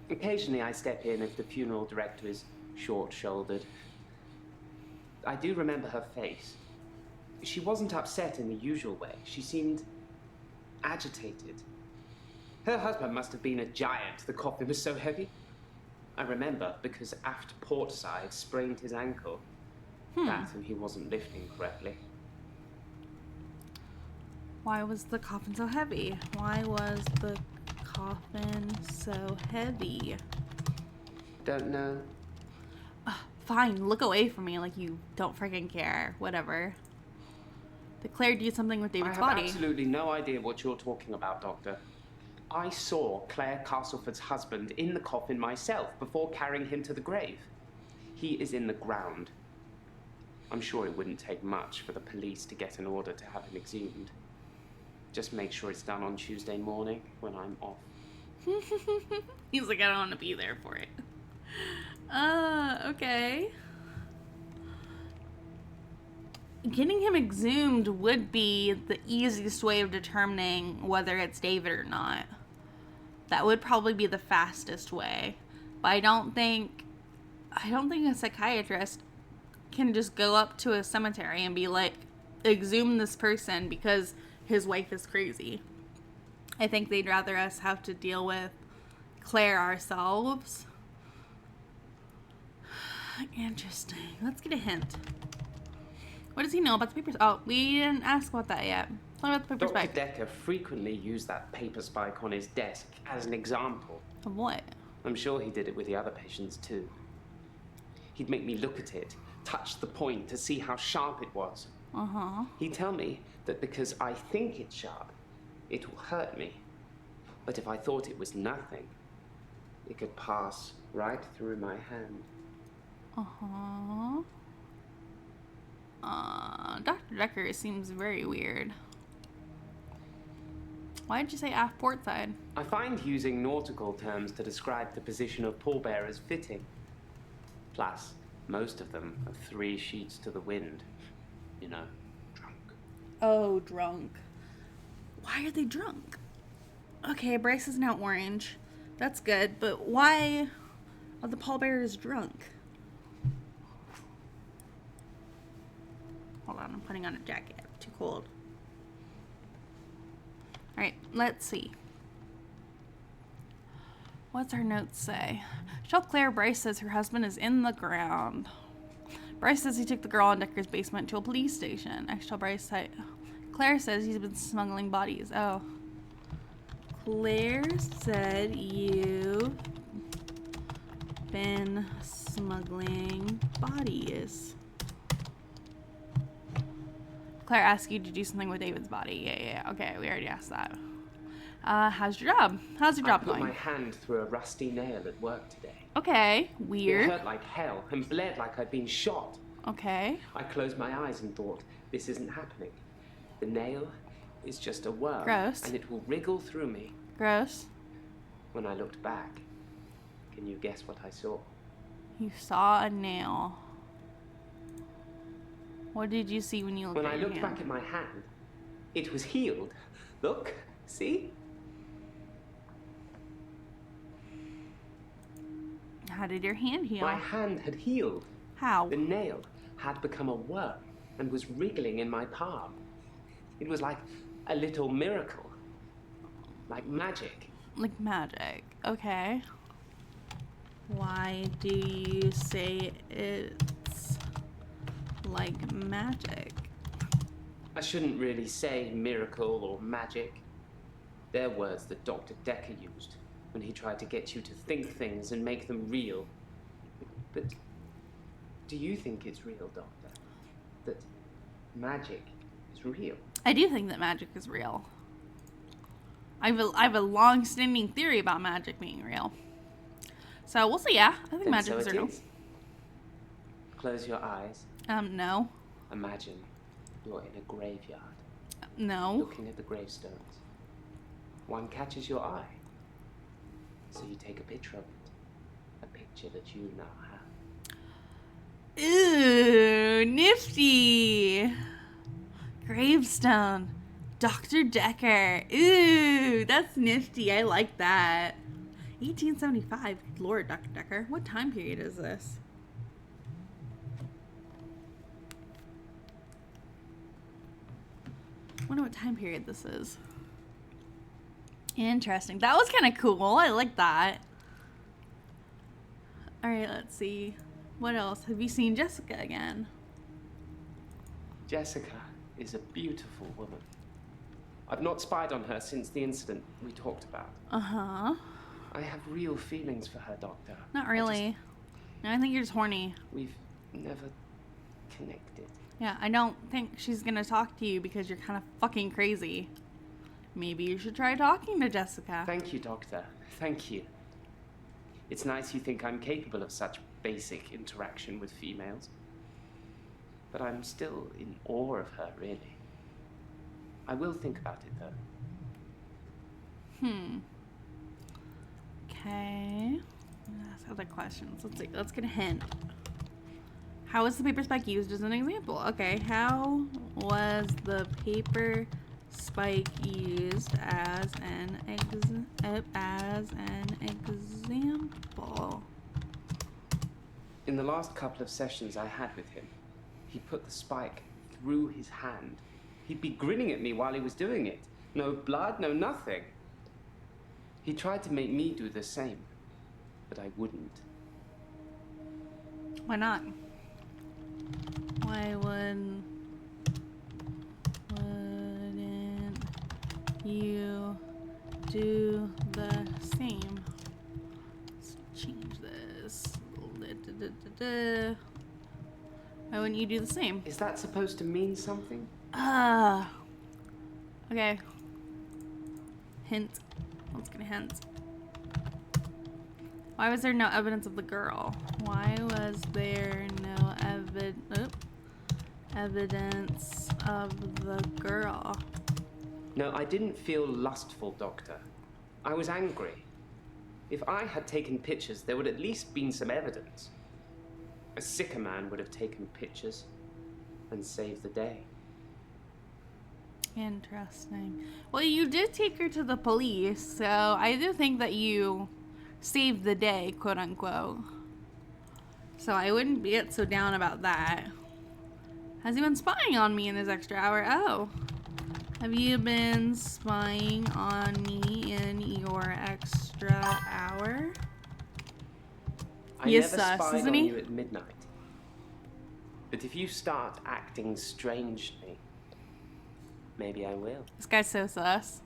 Occasionally I step in if the funeral director is short-shouldered. I do remember her face. She wasn't upset in the usual way. She seemed agitated. Her husband must have been a giant. The coffin was so heavy. I remember because aft portside sprained his ankle. That and he wasn't lifting correctly. Why was the coffin so heavy? Why was the coffin so heavy? Don't know. Fine, look away from me like you don't freaking care. Whatever. Did Claire do something with David's I have body? absolutely no idea what you're talking about, Doctor. I saw Claire Castleford's husband in the coffin myself before carrying him to the grave. He is in the ground. I'm sure it wouldn't take much for the police to get an order to have him exhumed. Just make sure it's done on Tuesday morning when I'm off. He's like, I don't want to be there for it. Okay. Getting him exhumed would be the easiest way of determining whether it's David or not. That would probably be the fastest way. But I don't think a psychiatrist can just go up to a cemetery and be like, exhume this person because his wife is crazy. I think they'd rather us have to deal with Claire ourselves. Interesting. Let's get a hint. What does he know about the papers? Oh, we didn't ask about that yet. Tell me about the paper Dr. spike. Dekker frequently used that paper spike on his desk as an example. Of what? I'm sure he did it with the other patients too. He'd make me look at it, touch the point to see how sharp it was. Uh-huh. He'd tell me that because I think it's sharp, it will hurt me. But if I thought it was nothing, it could pass right through my hand. Uh-huh. Dr. Dekker seems very weird. Why did you say aft port side? I find using nautical terms to describe the position of pallbearers fitting. Plus, most of them have 3 sheets to the wind. You know, drunk. Oh, drunk. Why are they drunk? Okay, Bryce is now orange. That's good, but why are the pallbearers drunk? Hold on, I'm putting on a jacket. Too cold. Alright, let's see. What's our notes say? Tell Claire Bryce says her husband is in the ground. Bryce says he took the girl in Dekker's basement to a police station. I tell Bryce that Claire says he's been smuggling bodies. Oh. Claire said you been smuggling bodies. Claire asked you to do something with David's body. Yeah. Okay, we already asked that. How's your job? How's your job I put going? my hand through a rusty nail at work today. Okay, It weird. hurt like hell and bled like I'd been shot. Okay. I closed my eyes and thought, this isn't happening. The nail is just a worm. Gross. And it will wriggle through me. Gross. When I looked back, can you guess what I saw? You saw a nail. What did you see when you looked When at I your looked hand? back at my hand, it was healed. Look, see? How did your hand heal? My hand had healed. How? The nail had become a worm and was wriggling in my palm. It was like a little miracle. Like magic. Like magic. Okay. Why do you say it's like magic? I shouldn't really say miracle or magic. They're words that Dr. Dekker used when he tried to get you to think things and make them real. But do you think it's real, Doctor? That magic is real? I do think that magic is real. I have a long-standing theory about magic being real. So we'll see. Yeah, I think Then magic so is it real. is. Close your eyes. No. Imagine you're in a graveyard, No. looking at the gravestones. One catches your eye, so you take a picture of it. A picture that you now have. Ooh, nifty. Gravestone. Dr. Dekker. Ooh, that's nifty. I like that. 1875. Good Lord, Dr. Dekker. What time period is this? I wonder what time period this is. Interesting. That was kind of cool. I like that. Alright, let's see. What else? Have you seen Jessica again? Jessica is a beautiful woman. I've not spied on her since the incident we talked about. Uh-huh. I have real feelings for her, Doctor. Not really. No, I think you're just horny. We've never connected. Yeah, I don't think she's gonna talk to you because you're kind of fucking crazy. Maybe you should try talking to Jessica. Thank you, Doctor. Thank you. It's nice you think I'm capable of such basic interaction with females. But I'm still in awe of her, really. I will think about it, though. Okay. Let's ask other questions. Let's see. Let's get a hint. How was the paper spike used as an example? Okay, how was the paper spike used as an example? In the last couple of sessions I had with him, he put the spike through his hand. He'd be grinning at me while he was doing it. No blood, no nothing. He tried to make me do the same, but I wouldn't. Why not? Why wouldn't you do the same? Let's change this. Why wouldn't you do the same? Is that supposed to mean something? Okay. Hint. Let's get a hint. Why was there no evidence of the girl? Why was there no evidence of the girl? No, I didn't feel lustful, Doctor. I was angry. If I had taken pictures, there would at least been some evidence. A sicker man would have taken pictures and saved the day. Interesting. Well, you did take her to the police, so I do think that you saved the day, quote unquote. So I wouldn't get so down about that. Has he been spying on me in this extra hour? Oh. Have you been spying on me in your extra hour? I He is never sus, spied isn't on he? you at midnight. But if you start acting strangely, maybe I will. This guy's so sus.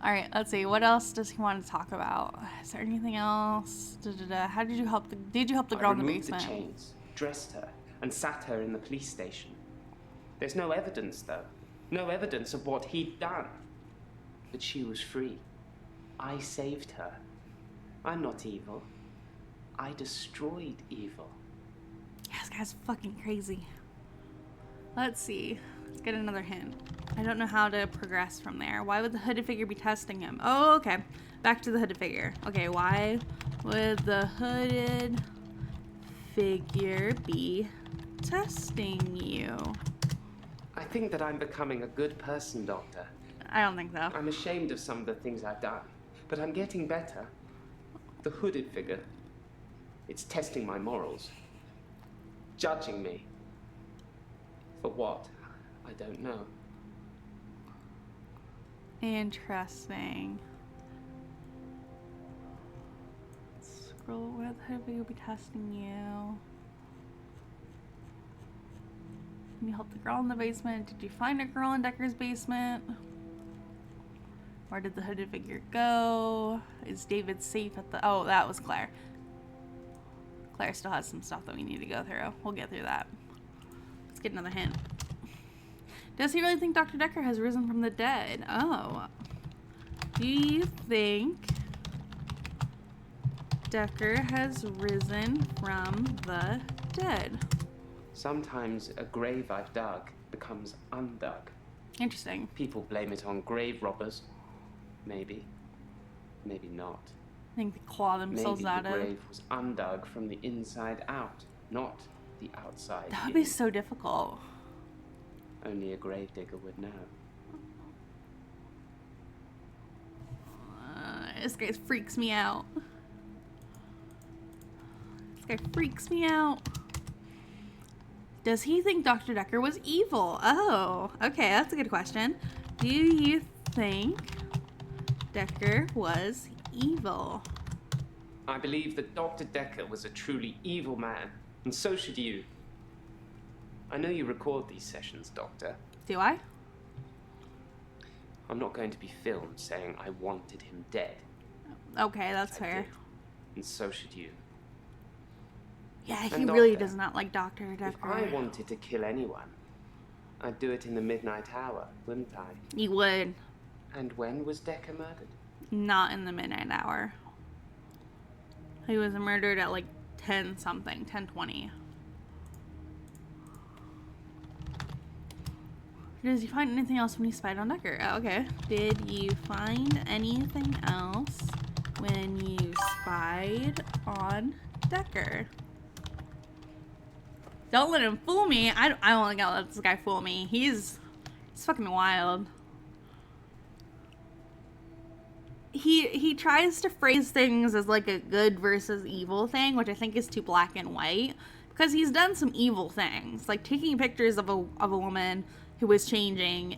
All right, let's see. What else does he want to talk about? Is there anything else? How did you help the girl I in the removed basement? the chains, dressed her, and sat her in the police station. There's no evidence, though. No evidence of what he'd done. But she was free. I saved her. I'm not evil. I destroyed evil. Yeah, this guy's fucking crazy. Let's see. Let's get another hint. I don't know how to progress from there. Why would the hooded figure be testing him? Oh, okay. Back to the hooded figure. Okay, why would the hooded figure be testing you? I think that I'm becoming a good person, Doctor. I don't think so. I'm ashamed of some of the things I've done, but I'm getting better. The hooded figure, it's testing my morals. Judging me. For what? I don't know. Interesting. Scroll where the hooded figure be testing you. You helped the girl in the basement. Did you find a girl in Dekker's basement? Where did the hooded figure go? Is David safe at the... Oh, that was Claire. Claire still has some stuff that we need to go through. We'll get through that. Let's get another hint. Does he really think Dr. Dekker has risen from the dead? Oh. Do you think Dekker has risen from the dead? Sometimes a grave I've dug becomes undug. Interesting. People blame it on grave robbers. Maybe. Maybe not. I think they claw themselves Maybe out the of. grave was undug from the inside out, not the outside That would in. be so difficult. Only a grave digger would know. This guy freaks me out. This guy freaks me out. Does he think Dr. Dekker was evil? Oh, okay, that's a good question. Do you think Dekker was evil? I believe that Dr. Dekker was a truly evil man, and so should you. I know you record these sessions, Doctor. Do I? I'm not going to be filmed saying I wanted him dead. Okay, that's I fair. did, and so should you. Yeah, he And really Doctor, does not like Dr. Dekker. If I wanted to kill anyone, I'd do it in the midnight hour, wouldn't I? He would. And when was Dekker murdered? Not in the midnight hour. He was murdered at like 10 something, 10:20. Did you find anything else when you spied on Dekker? Oh, okay. Did you find anything else when you spied on Dekker? Don't let him fool me. I don't want to let this guy fool me. He's fucking wild. He tries to phrase things as like a good versus evil thing, which I think is too black and white, because he's done some evil things. Like taking pictures of a woman who is changing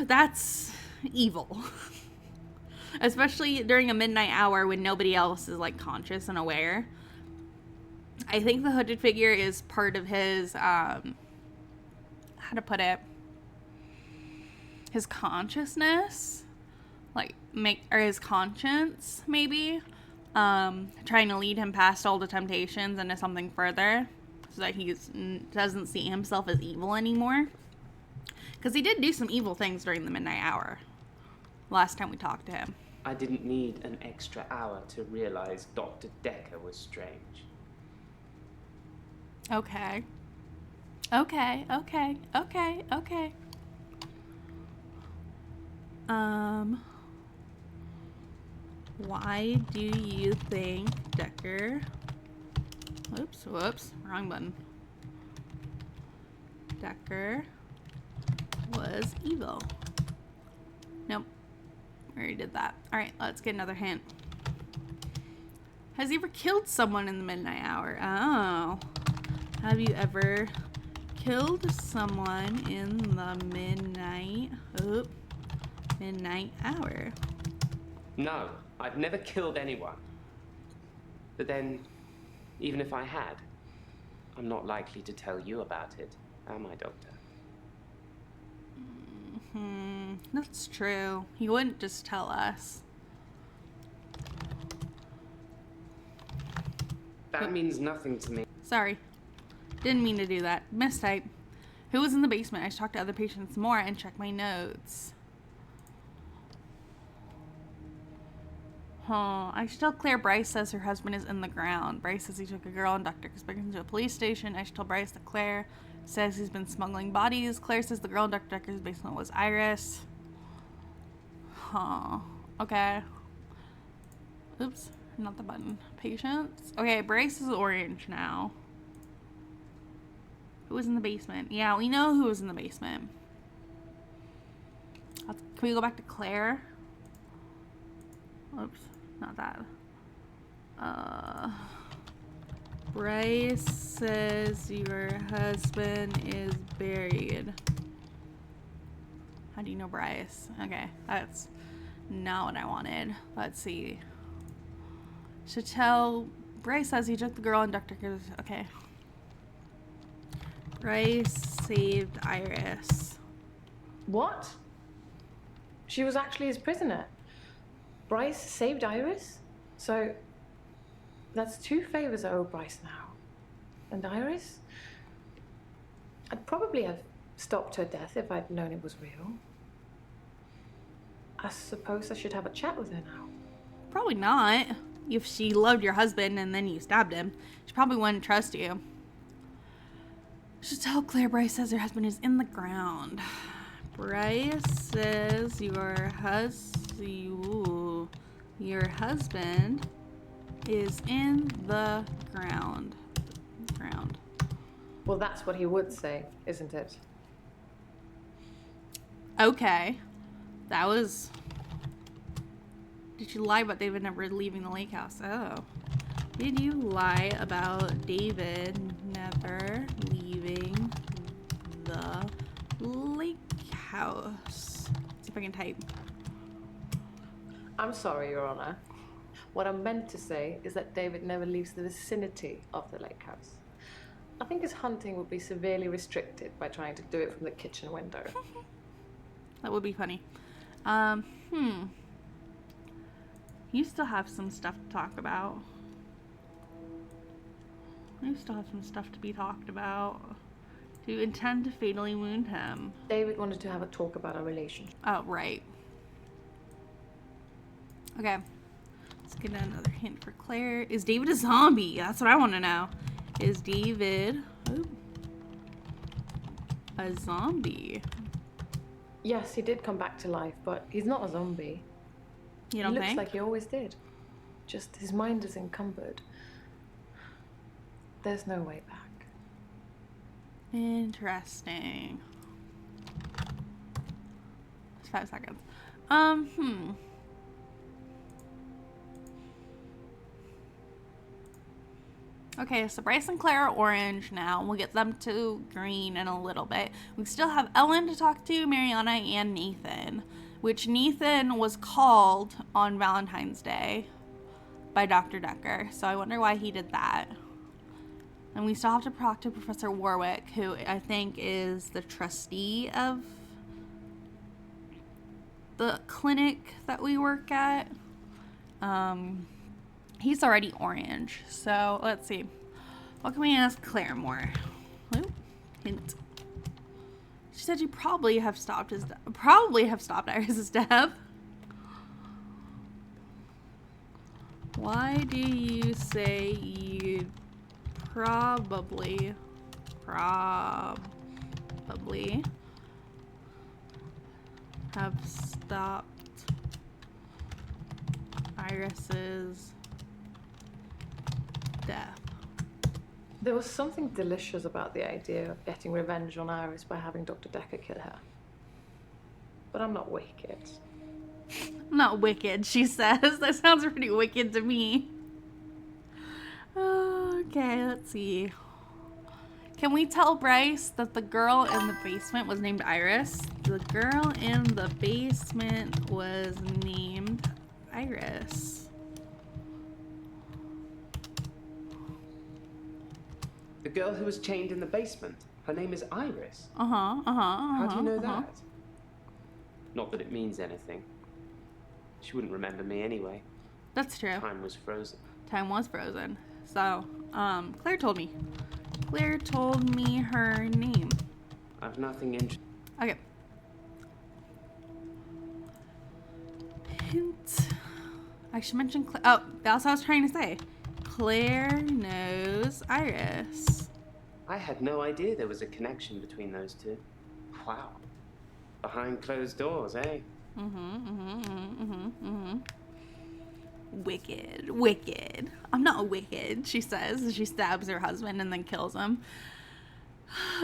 that's evil. Especially during a midnight hour when nobody else is like conscious and aware. I think the hooded figure is part of his how to put it, his consciousness, like or his conscience maybe, trying to lead him past all the temptations into something further, so that he doesn't see himself as evil anymore. Because he did do some evil things during the midnight hour last time we talked to him. I didn't need an extra hour to realize Dr. Dekker was strange. Okay. Why do you think Dekker... Whoops, wrong button. Dekker was evil. Nope. We already did that. Alright, let's get another hint. Has he ever killed someone in the midnight hour? Oh. Have you ever killed someone in the midnight hour? No, I've never killed anyone. But then, even if I had, I'm not likely to tell you about it, am I, Doctor? That's true. He wouldn't just tell us. That means nothing to me. Sorry. Didn't mean to do that. Mistype. Who was in the basement? I should talk to other patients more and check my notes. I should tell Claire Bryce says her husband is in the ground. Bryce says he took a girl and Dr. Decker's to a police station. I should tell Bryce that Claire says he's been smuggling bodies. Claire says the girl in Dr. Decker's basement was Iris. Okay. Oops. Not the button. Patients. Okay, Bryce is orange now. Who was in the basement? Yeah, we know who was in the basement. Can we go back to Claire? Oops, not that. Bryce says your husband is buried. How do you know Bryce? Okay, that's not what I wanted. Let's see. Should tell Bryce says he took the girl and Dr. Okay. Bryce saved Iris. What? She was actually his prisoner. Bryce saved Iris? So that's 2 favors I owe Bryce now. And Iris? I'd probably have stopped her death if I'd known it was real. I suppose I should have a chat with her now. Probably not. If she loved your husband and then you stabbed him, she probably wouldn't trust you. Should tell Claire Bryce says her husband is in the ground. Bryce says your husband is in the ground. Well, that's what he would say, isn't it? Okay. That was... Did you lie about David never leaving the lake house? Oh. Did you lie about David never leaving the lake house? Let's see if I can type. I'm sorry, Your Honor. What I meant to say is that David never leaves the vicinity of the lake house. I think his hunting would be severely restricted by trying to do it from the kitchen window. That would be funny. You still have some stuff to talk about. You still have some stuff to be talked about. Do you intend to fatally wound him? David wanted to have a talk about our relationship. Oh, right. Okay. Let's get another hint for Claire. Is David a zombie? That's what I want to know. Is David a zombie? Yes, he did come back to life, but he's not a zombie. You don't He looks think? like he always did. Just his mind is encumbered. There's no way back. Interesting. It's 5 seconds. Okay, so Bryce and Claire are orange now. We'll get them to green in a little bit. We still have Ellen to talk to, Marianna, and Nathan. Which Nathan was called on Valentine's Day by Dr. Dekker. So I wonder why he did that. And we still have to talk to Professor Warwick, who I think is the trustee of the clinic that we work at. He's already orange. So let's see. What can we ask Claire more? Ooh, hint. She said you probably have stopped Iris's death. Why do you say you probably have stopped Iris's death? There was something delicious about the idea of getting revenge on Iris by having Dr. Dekker kill her. But I'm not wicked. I'm not wicked, she says. That sounds pretty wicked to me. Okay, let's see. Can we tell Bryce that the girl in the basement was named Iris? The girl in the basement was named Iris. The girl who was chained in the basement. Her name is Iris. How How do you know that? Not that it means anything. She wouldn't remember me anyway. That's true. Time was frozen. Time was frozen. So, Claire told me. Claire told me her name. I've nothing interesting. Okay. Hint. I should mention oh, that's what I was trying to say. Claire knows Iris. I had no idea there was a connection between those two. Wow. Behind closed doors, eh? Wicked, wicked. I'm not wicked, she says as she stabs her husband and then kills him.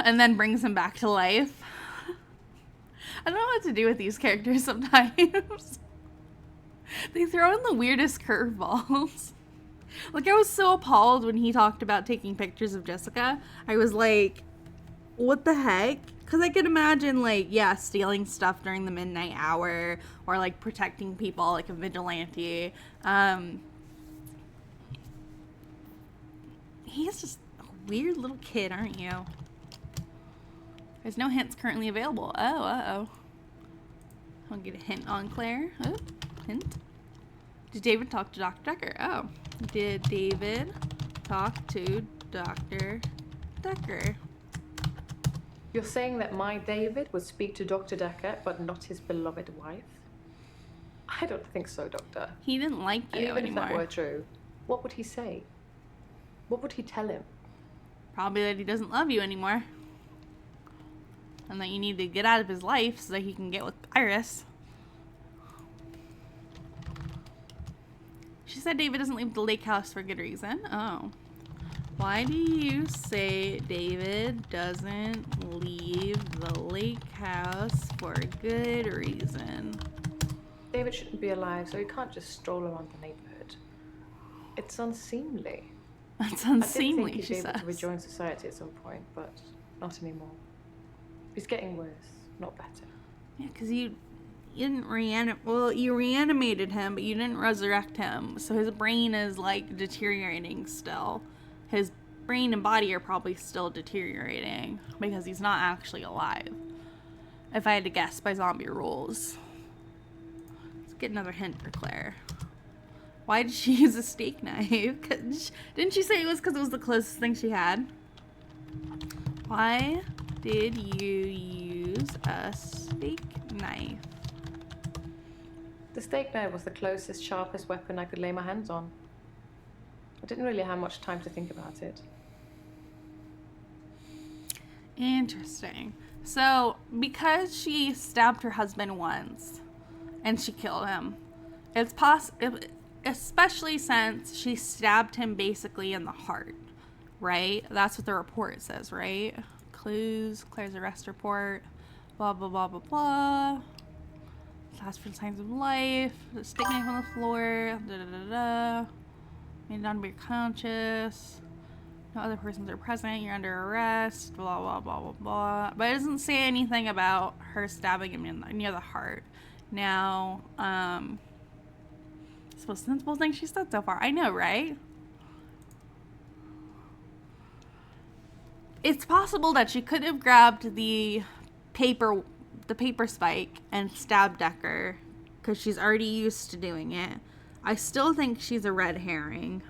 And then brings him back to life. I don't know what to do with these characters sometimes. They throw in the weirdest curveballs. Like, I was so appalled when he talked about taking pictures of Jessica. I was like, what the heck? Because I could imagine, like, yeah, stealing stuff during the midnight hour or, like, protecting people like a vigilante. He's just a weird little kid, aren't you? There's no hints currently available. Oh, uh-oh. I'll get a hint on Claire. Oh, hint. Did David talk to Dr. Dekker? Oh. Did David talk to Dr. Dekker? You're saying that my David would speak to Dr. Dekker, but not his beloved wife? I don't think so, Doctor. He didn't like And you even anymore. if that were true, what would he say? What would he tell him? Probably that he doesn't love you anymore. And that you need to get out of his life so that he can get with Iris. She said David doesn't leave the lake house for good reason. Oh. Why do you say David doesn't leave the lake house for good reason? David shouldn't be alive, so he can't just stroll around the neighborhood. It's unseemly. That's I did unseemly, think she he'd be able says. to rejoin society at some point, but not anymore. He's getting worse, not better. Yeah, because you didn't you reanimated him, but you didn't resurrect him. So his brain is, like, deteriorating still. His brain and body are probably still deteriorating because he's not actually alive. If I had to guess by zombie rules. Let's get another hint for Claire. Why did she use a steak knife? Didn't she say it was because it was the closest thing she had? Why did you use a steak knife? The steak knife was the closest, sharpest weapon I could lay my hands on. I didn't really have much time to think about it. Interesting. So, because she stabbed her husband once and she killed him, it's possible, especially since she stabbed him basically in the heart, right? That's what the report says, right? Clues, Claire's arrest report, blah, blah, blah, blah, blah. Last for signs of life, the stick knife on the floor, da da da da. Made it unbe conscious. No other persons are present. You're under arrest. Blah, blah, blah, blah, blah. But it doesn't say anything about her stabbing him near the heart. Now, it's the most sensible thing she said so far. I know, right? It's possible that she could have grabbed the paper spike and stabbed Dekker because she's already used to doing it. I still think she's a red herring.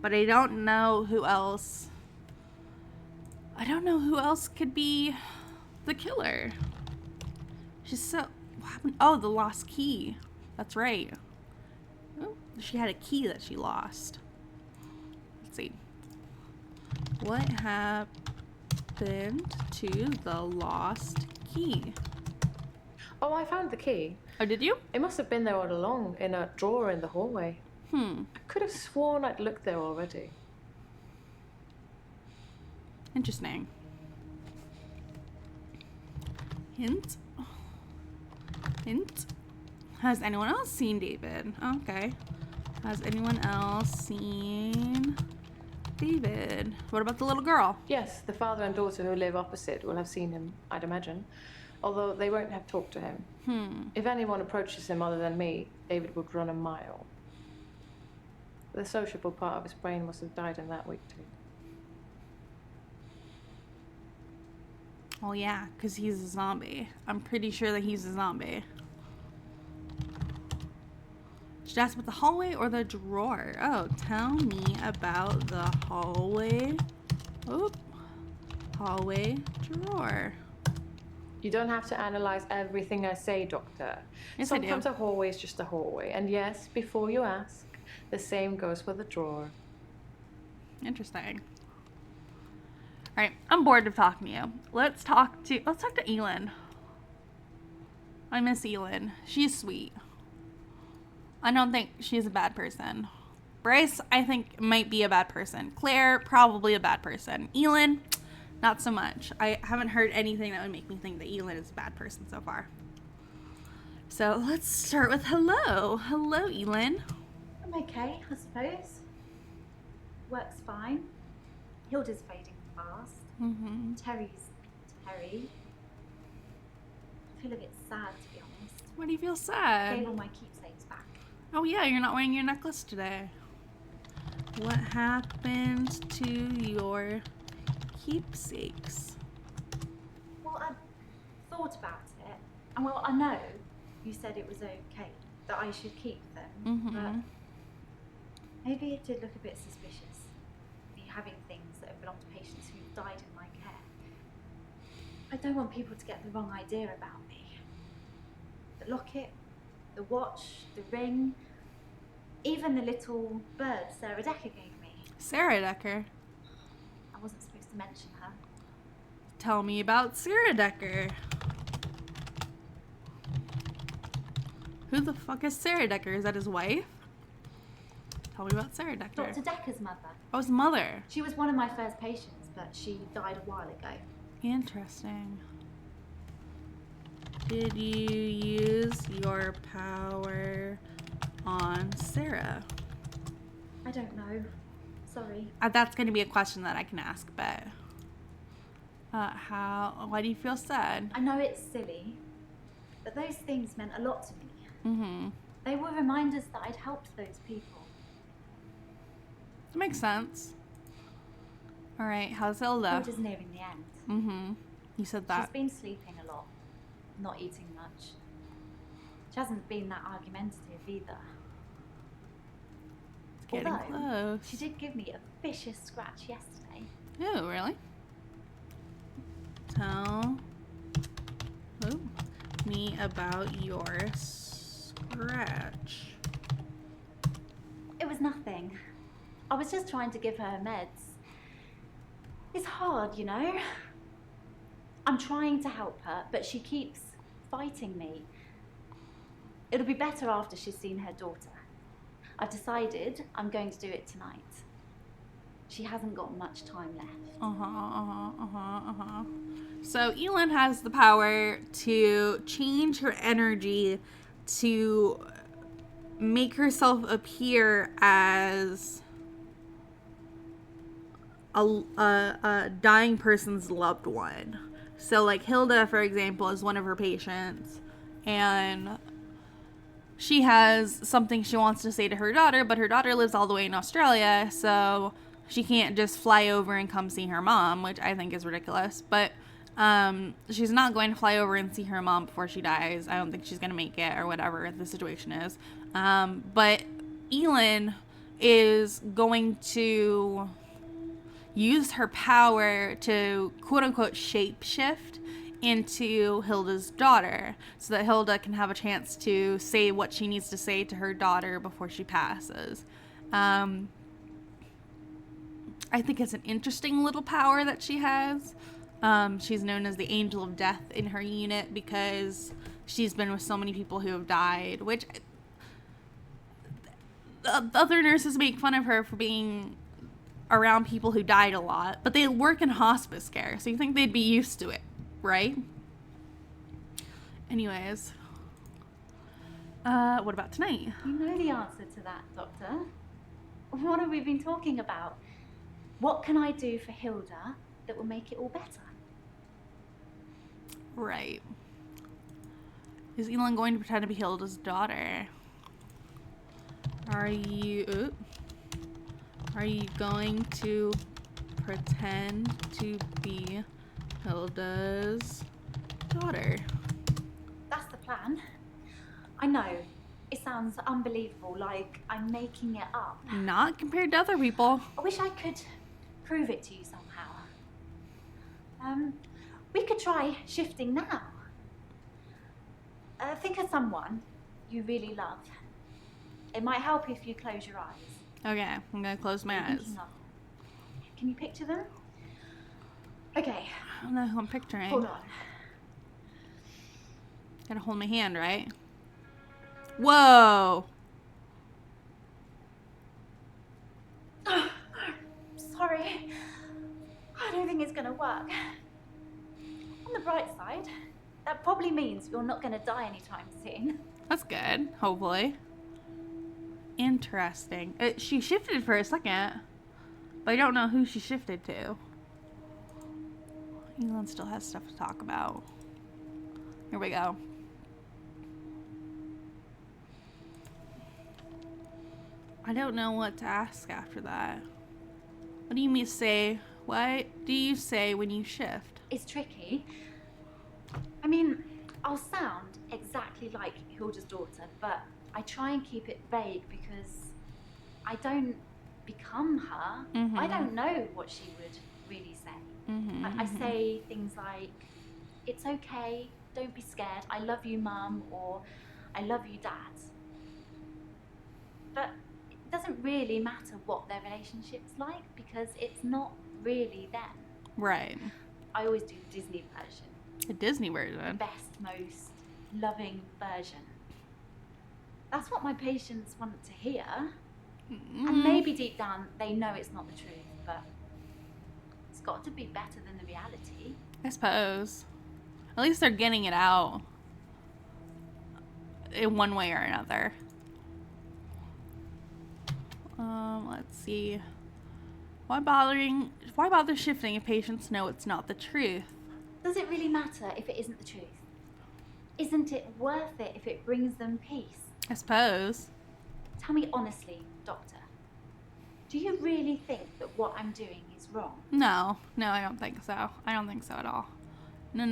But I don't know who else. I don't know who else could be the killer. She's so... What happened? Oh, the lost key. That's right. Oh, she had a key that she lost. Let's see. What happened to the lost key? Oh, I found the key. Oh, did you? It must have been there all along, in a drawer in the hallway. I could have sworn I'd looked there already. Interesting. Hint. Hint. Has anyone else seen David? Okay. Has anyone else seen David? What about the little girl? Yes, the father and daughter who live opposite will have seen him, I'd imagine. Although they won't have talked to him. If anyone approaches him other than me, David would run a mile. The sociable part of his brain must have died in that week too. Well, yeah, because he's a zombie. I'm pretty sure that he's a zombie. Should I ask about the hallway or the drawer? Oh, tell me about the hallway. Oop. Hallway drawer. You don't have to analyze everything I say, Doctor. Yes, I do. Sometimes a hallway is just a hallway. And yes, before you ask, the same goes for the drawer. Interesting. All right, I'm bored of talking to you. Let's talk to Evillan. I miss Evillan. She's sweet. I don't think she's a bad person. Bryce, I think, might be a bad person. Claire, probably a bad person. Evillan, not so much. I haven't heard anything that would make me think that Evillan is a bad person so far. So let's start with hello. Hello, Evillan. I'm okay, I suppose. Works fine. Hilda's fading fast. Mm-hmm. Terry's Terry. I feel a bit sad, to be honest. Why do you feel sad? Gave all my keepsakes back. Oh yeah, you're not wearing your necklace today. What happened to your keepsakes? Well, I thought about it. And well, I know you said it was okay that I should keep them. Mm-hmm. But maybe it did look a bit suspicious. Me having things that have belonged to patients who've died in my care. I don't want people to get the wrong idea about me. The locket, the watch, the ring, even the little bird Sarah Dekker gave me. Sarah Dekker. I wasn't supposed to mention her. Tell me about Sarah Dekker. Who the fuck is Sarah Dekker? Is that his wife? Tell me about Sarah Dekker. Dr. Dekker's mother. Oh, his mother. She was one of my first patients, but she died a while ago. Interesting. Did you use your power on Sarah? I don't know. Sorry. That's going to be a question that I can ask, but why do you feel sad? I know it's silly, but those things meant a lot to me. Mm-hmm. They were reminders that I'd helped those people. That makes sense. All right, how's Hilda? Hilda's nearing the end. Mm-hmm. You said that. She's been sleeping a lot, not eating much. She hasn't been that argumentative either. It's getting Although, close. she did give me a vicious scratch yesterday. Oh, really? Tell me about your scratch. It was nothing. I was just trying to give her meds. It's hard, you know? I'm trying to help her, but she keeps fighting me. It'll be better after she's seen her daughter. I've decided I'm going to do it tonight. She hasn't got much time left. So Evillan has the power to change her energy to make herself appear as a dying person's loved one. So like Hilda, for example, is one of her patients, and she has something she wants to say to her daughter, but her daughter lives all the way in Australia, so she can't just fly over and come see her mom, which I think is ridiculous. But she's not going to fly over and see her mom before she dies. I don't think she's going to make it, or whatever the situation is. But Evillan is going to use her power to quote-unquote shape-shift into Hilda's daughter, so that Hilda can have a chance to say what she needs to say to her daughter before she passes. I think it's an interesting little power that she has. She's known as the Angel of Death in her unit because she's been with so many people who have died, which the other nurses make fun of her for being around people who died a lot, but they work in hospice care, so you think they'd be used to it, right? Anyways, what about tonight? You know the answer to that, Doctor. What have we been talking about? What can I do for Hilda that will make it all better? Right. Is Evillan going to pretend to be Hilda's daughter? Are you going to pretend to be Hilda's daughter. That's the plan. I know. It sounds unbelievable, like I'm making it up. Not compared to other people. I wish I could prove it to you somehow. We could try shifting now. Think of someone you really love. It might help if you close your eyes. Okay, I'm gonna close my eyes. Thinking of. Can you picture them? Okay, I don't know who I'm picturing. hold on. Gotta hold my hand, right? Whoa! Sorry. I don't think it's gonna work. On the bright side, that probably means you're not gonna die anytime soon. That's good, hopefully. Interesting. She shifted for a second, but I don't know who she shifted to. Evillan still has stuff to talk about. Here we go. I don't know what to ask after that. What do you mean say? What do you say when you shift? It's tricky. I mean, I'll sound exactly like Hilda's daughter, but I try and keep it vague because I don't become her. Mhm. I don't know what she would really say. I say things like, it's okay, don't be scared, I love you, Mum, or I love you, Dad. But it doesn't really matter what their relationship's like because it's not really them. Right. I always do the Disney version. The Disney The version. best, most loving version. That's what my patients want to hear. And maybe deep down they know it's not the truth, but it's got to be better than the reality. I suppose. At least they're getting it out in one way or another. Let's see. Why bother shifting if patients know it's not the truth? Does it really matter if it isn't the truth? Isn't it worth it if it brings them peace? I suppose. Tell me honestly, Doctor. Do you really think that what I'm doing is wrong? No, I don't think so. I don't think so at all. No.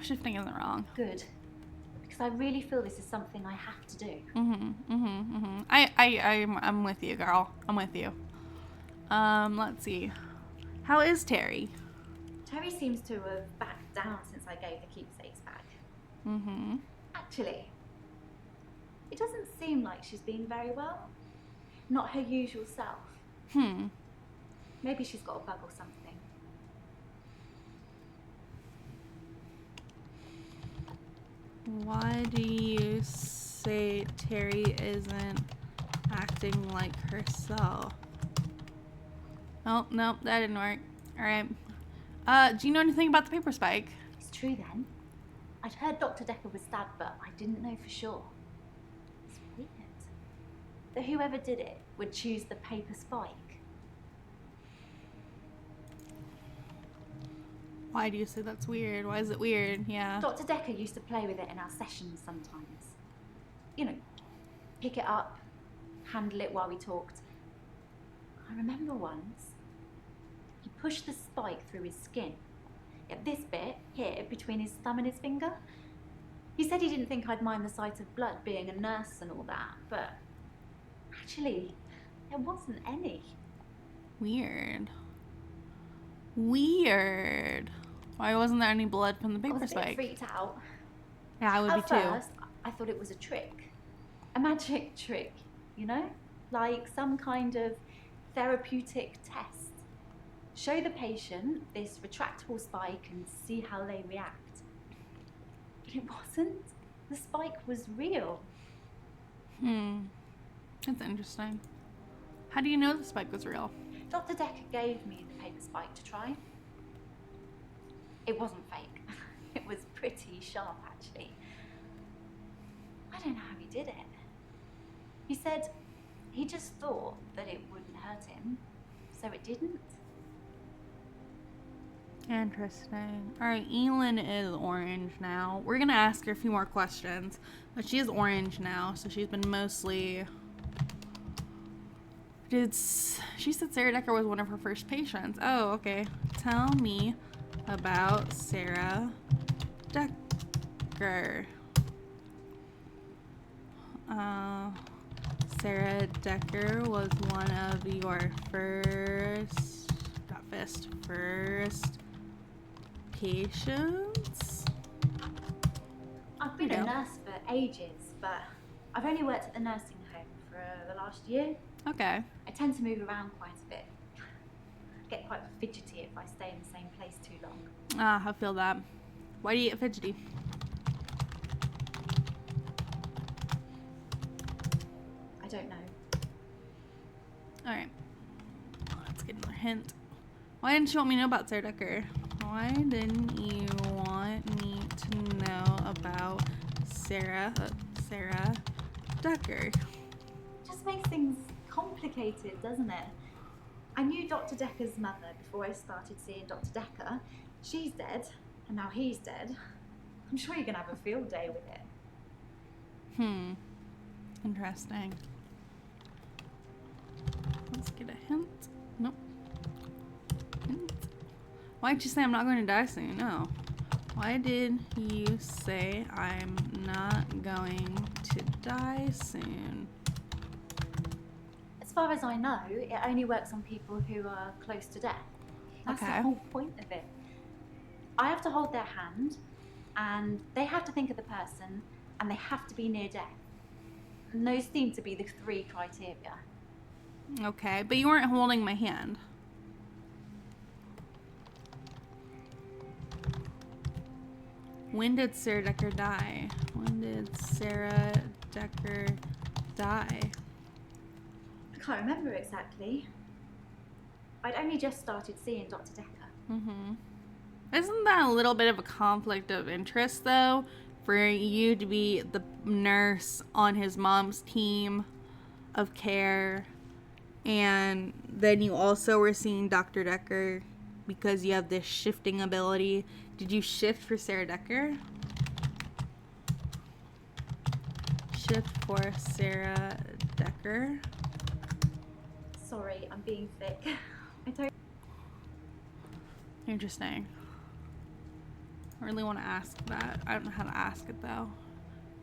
Shifting isn't wrong. Good. Because I really feel this is something I have to do. I'm with you, girl. I'm with you. Let's see. How is Terry? Terry seems to have backed down since I gave the keepsakes back. Actually, it doesn't seem like she's being very well. Not her usual self. Maybe she's got a bug or something. Why do you say Terry isn't acting like herself? Oh, no, that didn't work. Alright. Do you know anything about the paperspike? It's true then. I'd heard Dr. Dekker was stabbed, but I didn't know for sure. It's weird. That whoever did it would choose the paperspike. Why do you say that's weird? Why is it weird? Yeah. Dr. Dekker used to play with it in our sessions sometimes. You know, pick it up, handle it while we talked. I remember once, he pushed the spike through his skin. At this bit, here, between his thumb and his finger. He said he didn't think I'd mind the sight of blood being a nurse and all that, but actually, there wasn't any. Weird. Why wasn't there any blood from the I was a bit paperspike? freaked out. Yeah, I would be At too. first, I thought it was a trick. A magic trick, you know? Like some kind of therapeutic test. Show the patient this retractable spike and see how they react. But it wasn't. The spike was real. That's interesting. How do you know the spike was real? Dr. Dekker gave me the paper spike to try. It wasn't fake. It was pretty sharp, actually. I don't know how he did it. He said he just thought that it wouldn't hurt him, so it didn't. Interesting. Alright, Evillan is orange now. We're gonna ask her a few more questions. But she is orange now, so she's been mostly... She said Sarah Dekker was one of her first patients. Oh, okay. Tell me about Sarah Dekker. Sarah Dekker was one of your first patients? I've been a nurse for ages, but I've only worked at the nursing home for the last year. Okay. I tend to move around quite a bit. I get quite fidgety if I stay in the same place too long. Ah, I feel that. Why do you get fidgety? I don't know. Alright. Let's get another hint. Why didn't you want me to know about Sarah Dekker? Why didn't you want me to know about Sarah Dekker? Just makes things complicated, doesn't it? I knew Dr. Dekker's mother before I started seeing Dr. Dekker. She's dead, and now he's dead. I'm sure you're gonna have a field day with it. Interesting. Let's get a hint. Nope. Hint. Why'd you say I'm not going to die soon? No. Why did you say I'm not going to die soon? As far as I know, it only works on people who are close to death. That's Okay. the whole point of it. I have to hold their hand, and they have to think of the person, and they have to be near death. And those seem to be the 3 criteria. Okay, but you weren't holding my hand. When did Sarah Dekker die? When did Sarah Dekker die? I can't remember exactly. I'd only just started seeing Dr. Dekker. Isn't that a little bit of a conflict of interest, though, for you to be the nurse on his mom's team of care, and then you also were seeing Dr. Dekker because you have this shifting ability? Did you shift for Sarah Dekker? Shift for Sarah Dekker. Sorry, I'm being thick. I don't. Interesting. I really want to ask that. I don't know how to ask it though.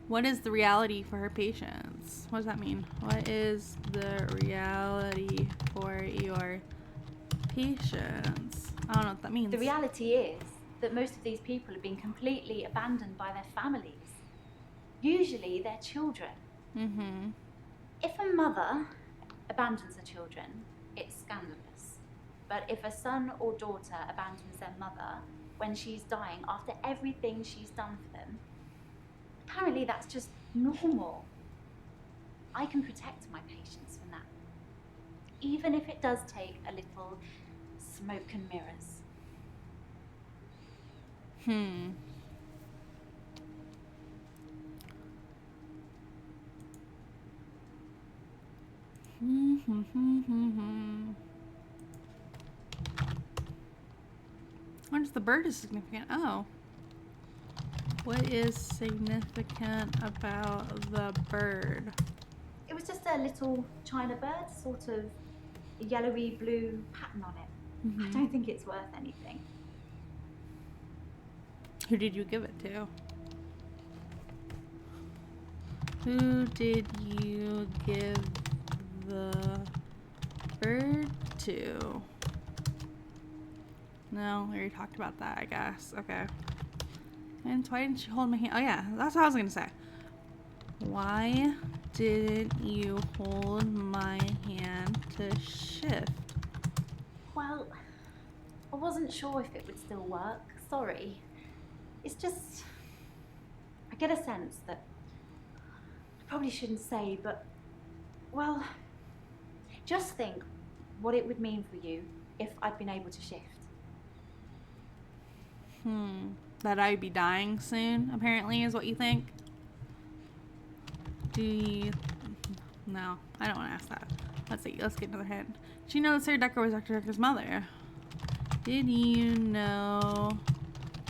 What is the reality for her patients? What does that mean? What is the reality for your patients? I don't know what that means. The reality is that most of these people have been completely abandoned by their families. Usually their children. If a mother abandons her children, it's scandalous. But if a son or daughter abandons their mother when she's dying after everything she's done for them, apparently that's just normal. I can protect my patients from that, even if it does take a little smoke and mirrors. What is the bird is significant? Oh. What is significant about the bird? It was just a little China bird, sort of yellowy blue pattern on it. I don't think it's worth anything. Who did you give it to? Who did you give the bird to? No, we already talked about that, I guess. Okay. And why didn't you hold my hand? Oh yeah, that's what I was gonna say. Why didn't you hold my hand to shift? Well, I wasn't sure if it would still work. Sorry. It's just, I get a sense that I probably shouldn't say, but, well, just think what it would mean for you if I'd been able to shift. That I'd be dying soon, apparently, is what you think? Do you... No, I don't want to ask that. Let's see, let's get another hint. Did you know that Sarah Dekker was Dr. Dekker's mother? Did you know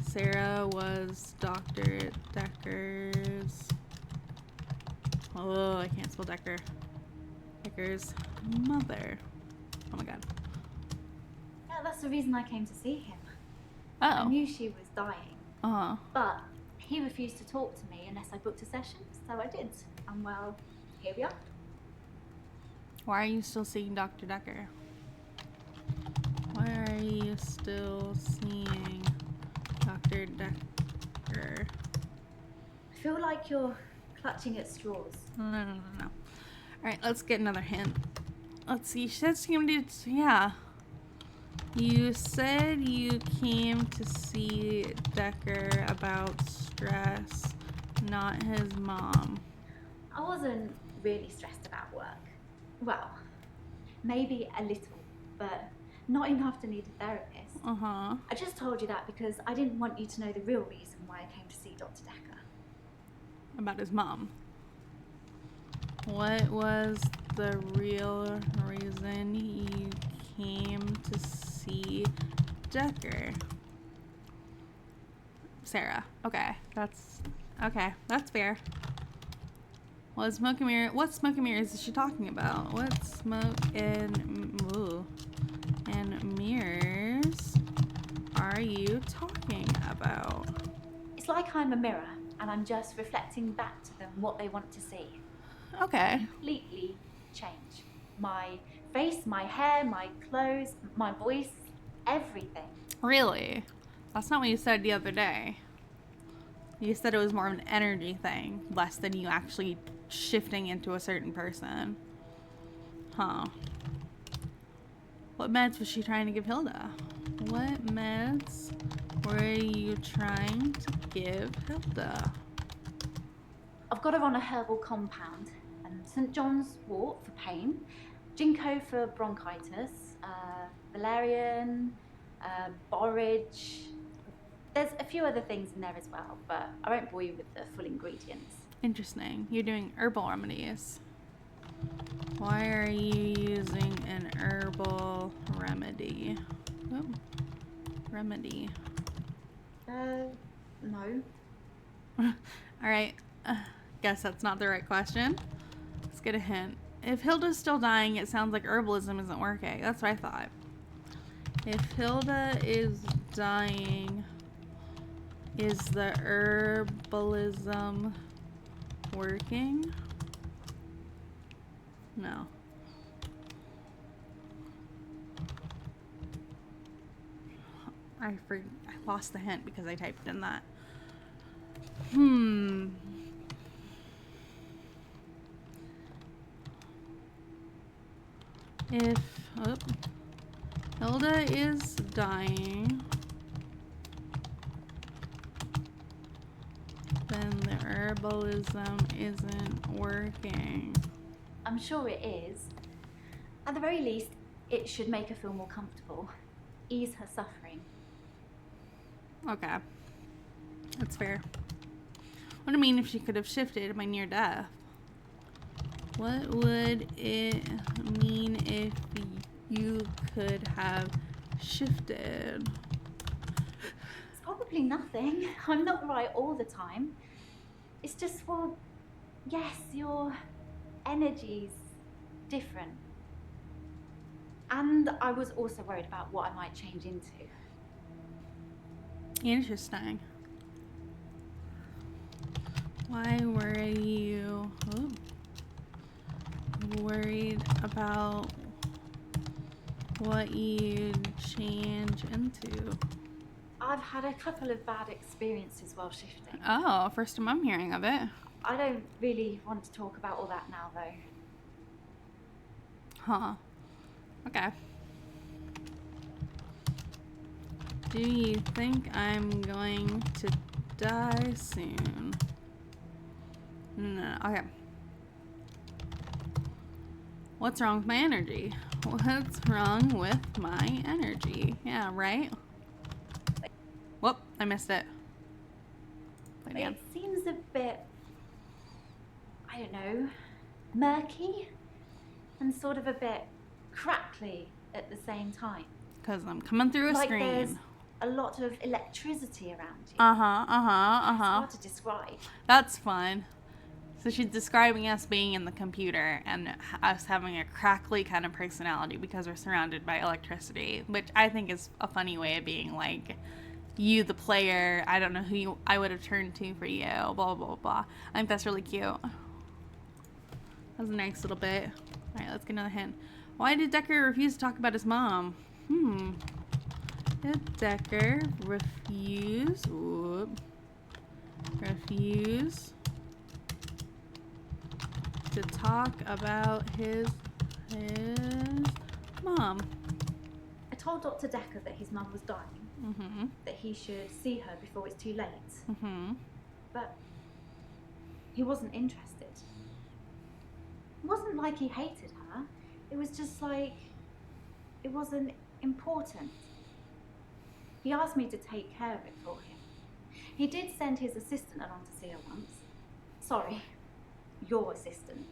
Sarah was Dr. Dekker's... Oh, I can't spell Dekker. Dekker's mother. Oh my god. Yeah, that's the reason I came to see him. I Oh. knew she was dying, Uh-huh. but he refused to talk to me unless I booked a session, so I did. And well, here we are. Why are you still seeing Dr. Dekker? Why are you still seeing Dr. Dekker? I feel like you're clutching at straws. No. Alright, let's get another hint. Let's see. She said she came to... Yeah. You said you came to see Dekker about stress, not his mom. I wasn't really stressed about work. Well, maybe a little, but not enough to need a therapist. Uh-huh. I just told you that because I didn't want you to know the real reason why I came to see Dr. Dekker. About his mom. What was the real reason you came to see Dekker? Sarah. Okay. That's fair. What smoke and mirrors is she talking about? What smoke and mirrors are you talking about? It's like I'm a mirror, and I'm just reflecting back to them what they want to see. Okay. Completely change. My face, my hair, my clothes, my voice, everything. Really? That's not what you said the other day. You said it was more of an energy thing, less than you actually shifting into a certain person. Huh. What meds was she trying to give Hilda? What meds were you trying to give Hilda? I've got her on a herbal compound, and St. John's wort for pain, ginkgo for bronchitis, valerian, borage. There's a few other things in there as well, but I won't bore you with the full ingredients. Interesting. You're doing herbal remedies. Why are you using an herbal remedy? Oh, remedy. No. Alright. Guess that's not the right question. Let's get a hint. If Hilda's still dying, it sounds like herbalism isn't working. That's what I thought. If Hilda is dying, is the herbalism working? No. I lost the hint because I typed in that. If Hilda is dying, then the herbalism isn't working. I'm sure it is. At the very least, it should make her feel more comfortable, ease her suffering. Okay. That's fair. What do you mean if she could have shifted my near death? What would it mean if you could have shifted? It's probably nothing. I'm not right all the time. It's just, well, yes, your energy's different. And I was also worried about what I might change into. Interesting. Why were you worried about what you'd change into? I've had a couple of bad experiences while shifting. Oh, first time I'm hearing of it. I don't really want to talk about all that now, though. Huh. Okay. Do you think I'm going to die soon? No. Okay. What's wrong with my energy? What's wrong with my energy? Yeah, right? Whoop, I missed it. Play it again. It seems a bit, I don't know, murky and sort of a bit crackly at the same time. Because I'm coming through a Like there's screen. a lot of electricity around you. It's hard to describe. That's fun. So she's describing us being in the computer and us having a crackly kind of personality because we're surrounded by electricity, which I think is a funny way of being like, you, the player, I don't know who I would have turned to for you, blah, blah, blah, blah. I think that's really cute. That was a nice little bit. All right, let's get another hint. Why did Dekker refuse to talk about his mom? Did Dekker refuse to talk about his mom? I told Dr. Dekker that his mum was dying, that he should see her before it's too late. But he wasn't interested. It wasn't like he hated her. It was just like, it wasn't important. He asked me to take care of it for him. He did send his assistant along to see her once. Sorry, your assistant.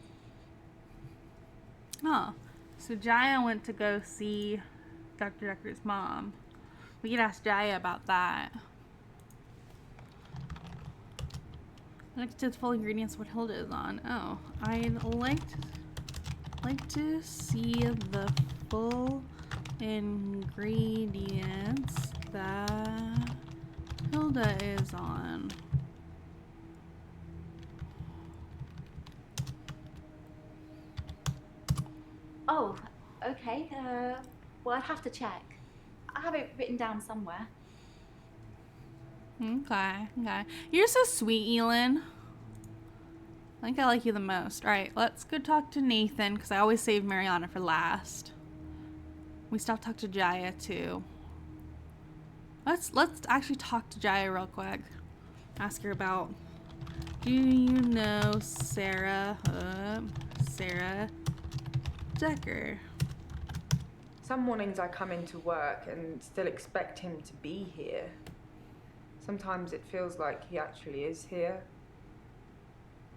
Oh, so Jaya went to go see Dr. Dekker's mom. We could ask Jaya about that. Next to the full ingredients what Hilda is on. Oh, I'd like to see the full ingredients that Hilda is on. Oh, okay. Well, I'd have to check. I have it written down somewhere. Okay. You're so sweet, Evillan. I think I like you the most. All right, let's go talk to Nathan because I always save Marianna for last. We still have to talk to Jaya too. Let's actually talk to Jaya real quick. Ask her about. Do you know Sarah Dekker? Some mornings I come into work and still expect him to be here. Sometimes it feels like he actually is here,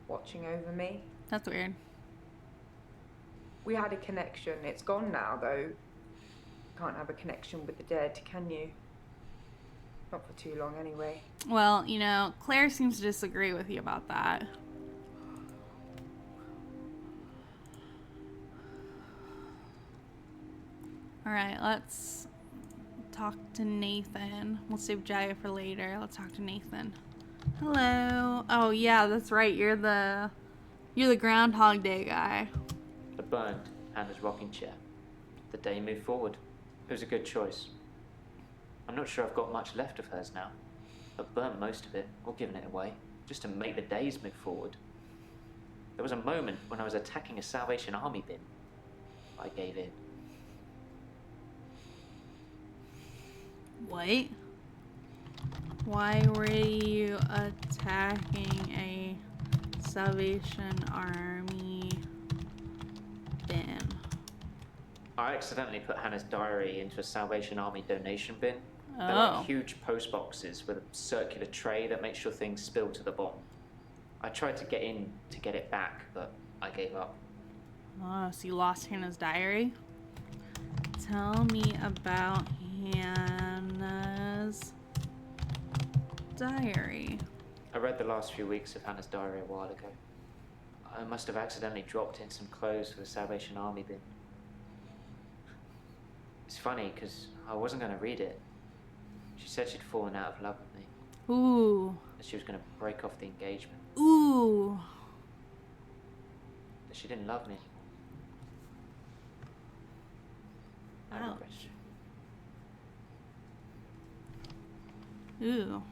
watching over me. That's weird. We had a connection. It's gone now, though. Can't have a connection with the dead, can you? Not for too long, anyway. Well, you know, Claire seems to disagree with you about that. Alright, let's talk to Nathan. We'll save Jaya for later. Let's talk to Nathan. Hello. Oh yeah, that's right. You're the Groundhog Day guy. I burned Hannah's rocking chair. The day moved forward. It was a good choice. I'm not sure I've got much left of hers now. I've burnt most of it, or given it away, just to make the days move forward. There was a moment when I was attacking a Salvation Army bin. I gave in. What? Why were you attacking a Salvation Army bin? I accidentally put Hannah's diary into a Salvation Army donation bin. They're Oh. like huge post boxes with a circular tray that makes sure things spill to the bottom. I tried to get in to get it back, but I gave up. Oh, so you lost Hannah's diary? Tell me about Hannah's diary. I read the last few weeks of Hannah's diary a while ago. I must have accidentally dropped in some clothes for the Salvation Army bin. It's funny, because I wasn't going to read it. She said she'd fallen out of love with me. Ooh. That she was going to break off the engagement. Ooh. That she didn't love me anymore. I regret it. Ooh.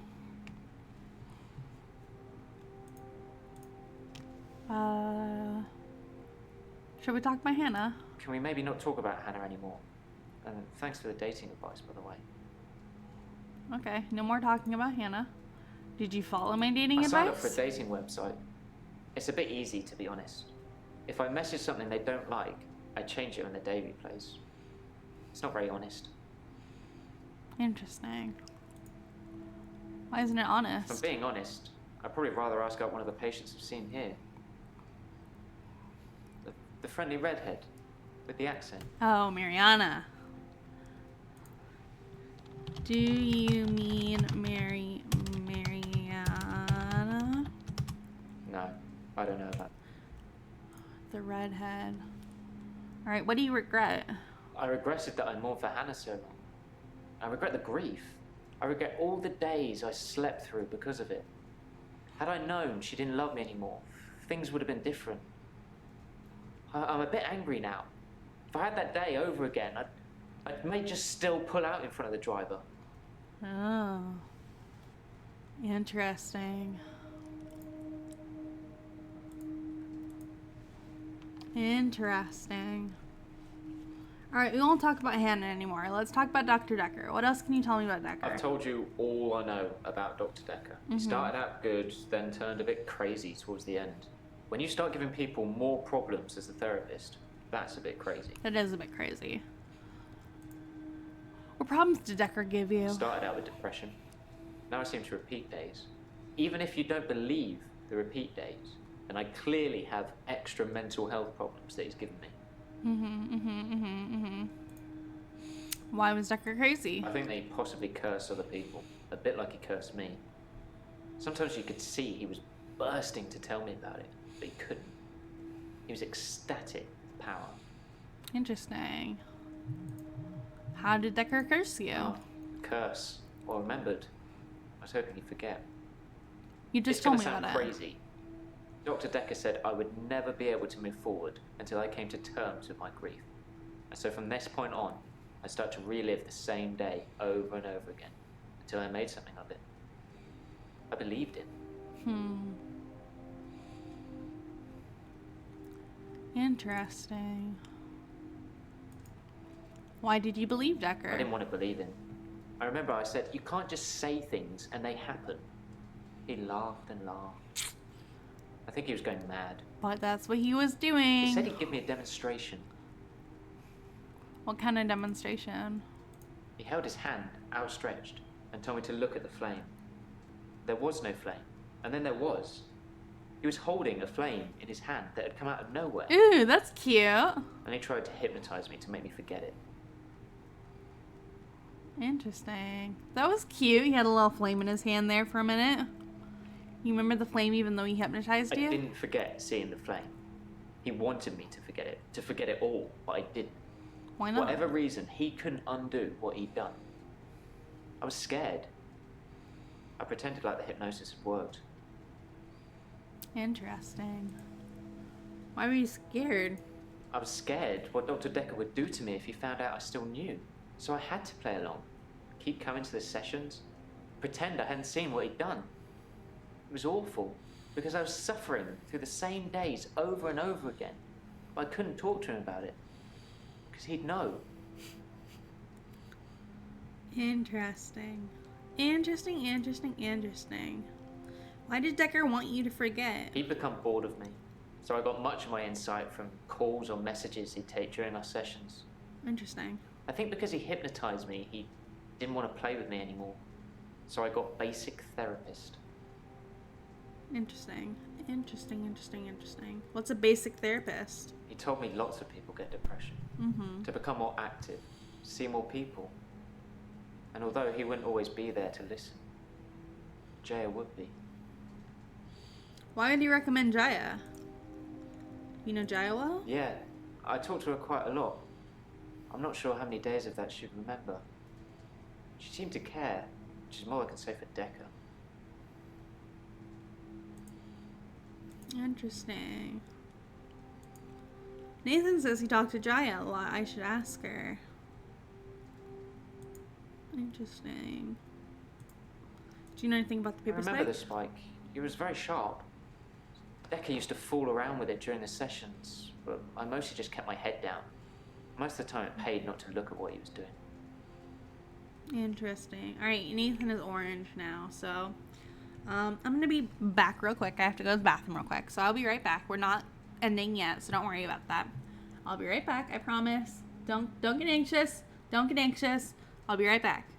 Should we talk about Hannah? Can we maybe not talk about Hannah anymore? And thanks for the dating advice, by the way. Okay, no more talking about Hannah. Did you follow my dating I advice? signed up for a dating website. It's a bit easy, to be honest. If I message something they don't like, I change it when the day replays. It's not very honest. Interesting. Why isn't it If honest? I'm being honest, I'd probably rather ask out one of the patients I've seen here. The friendly redhead with the accent. Oh, Marianna. Do you mean Marianna? No, I don't know about. The redhead. Alright, what do you regret? I regretted that I mourned for Hannah so long. I regret the grief. I regret all the days I slept through because of it. Had I known she didn't love me anymore, things would have been different. I'm a bit angry now. If I had that day over again, I may just still pull out in front of the driver. Oh. Interesting. Interesting. Alright, we won't talk about Hannah anymore. Let's talk about Dr. Dekker. What else can you tell me about Dekker? I've told you all I know about Dr. Dekker. He started out good, then turned a bit crazy towards the end. When you start giving people more problems as a therapist, that's a bit crazy. That is a bit crazy. What problems did Dekker give you? Started out with depression. Now I seem to repeat days. Even if you don't believe the repeat days, then I clearly have extra mental health problems that he's given me. Why was Dekker crazy? I think that he possibly cursed other people, a bit like he cursed me. Sometimes you could see he was bursting to tell me about it, but he couldn't. He was ecstatic with power. Interesting. How did Dekker curse you? Oh, curse. Or remembered. I was hoping he'd forget. You just It's told gonna me sound about it. crazy. Dr. Dekker said I would never be able to move forward until I came to terms with my grief. And so from this point on, I start to relive the same day over and over again until I made something of it. I believed him. Interesting. Why did you believe Dekker? I didn't want to believe him. I remember I said, you can't just say things and they happen. He laughed and laughed. I think he was going mad. But that's what he was doing. He said he'd give me a demonstration. What kind of demonstration? He held his hand outstretched and told me to look at the flame. There was no flame, and then there was. He was holding a flame in his hand that had come out of nowhere. Ooh, that's cute. And he tried to hypnotize me to make me forget it. Interesting. That was cute. He had a little flame in his hand there for a minute. You remember the flame even though he hypnotized you? I didn't forget seeing the flame. He wanted me to forget it all, but I didn't. Why not? Whatever reason, he couldn't undo what he'd done. I was scared. I pretended like the hypnosis had worked. Interesting. Why were you scared? I was scared what Dr. Dekker would do to me if he found out I still knew. So I had to play along. Keep coming to the sessions. Pretend I hadn't seen what he'd done. It was awful, because I was suffering through the same days over and over again. But I couldn't talk to him about it, because he'd know. Interesting. Interesting. Why did Dekker want you to forget? He'd become bored of me, so I got much of my insight from calls or messages he'd take during our sessions. Interesting. I think because he hypnotized me, he didn't want to play with me anymore. So I got basic therapist. Interesting. What's a basic therapist? He told me lots of people get depression. To become more active, see more people. And although he wouldn't always be there to listen, Jaya would be. Why would you recommend Jaya? You know Jaya well? Yeah, I talked to her quite a lot. I'm not sure how many days of that she'd remember. She seemed to care, which is more I can say for Dekker. Interesting. Nathan says he talked to Jaya a lot. I should ask her. Interesting. Do you know anything about the I paper remember spike? the spike. It was very sharp. Dekker used to fool around with it during the sessions, but I mostly just kept my head down. Most of the time it paid not to look at what he was doing. Interesting. Alright, Nathan is orange now, so I'm gonna be back real quick. I have to go to the bathroom real quick, so I'll be right back. We're not ending yet, so don't worry about that. I'll be right back, I promise. Don't get anxious. Don't get anxious. I'll be right back.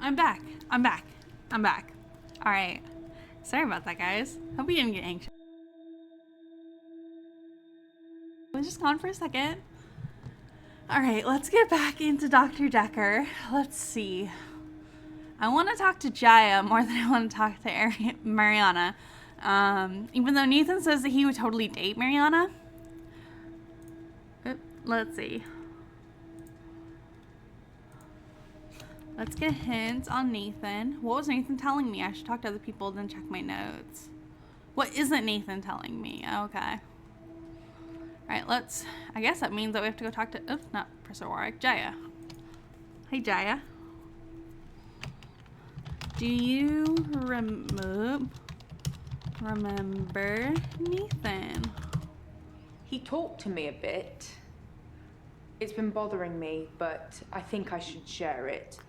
I'm back. I'm back. I'm back. All right. Sorry about that, guys. Hope you didn't get anxious. I was just gone for a second. All right, let's get back into Dr. Dekker. Let's see. I want to talk to Jaya more than I want to talk to Marianna. Even though Nathan says that he would totally date Marianna. Let's see. Let's get hints on Nathan. What was Nathan telling me? I should talk to other people, then check my notes. What isn't Nathan telling me? Okay. Alright, let's... I guess that means that we have to go talk to... Oops, not Professor Warwick. Jaya. Hey, Jaya. Do you remember Nathan? He talked to me a bit. It's been bothering me, but I think I should share it.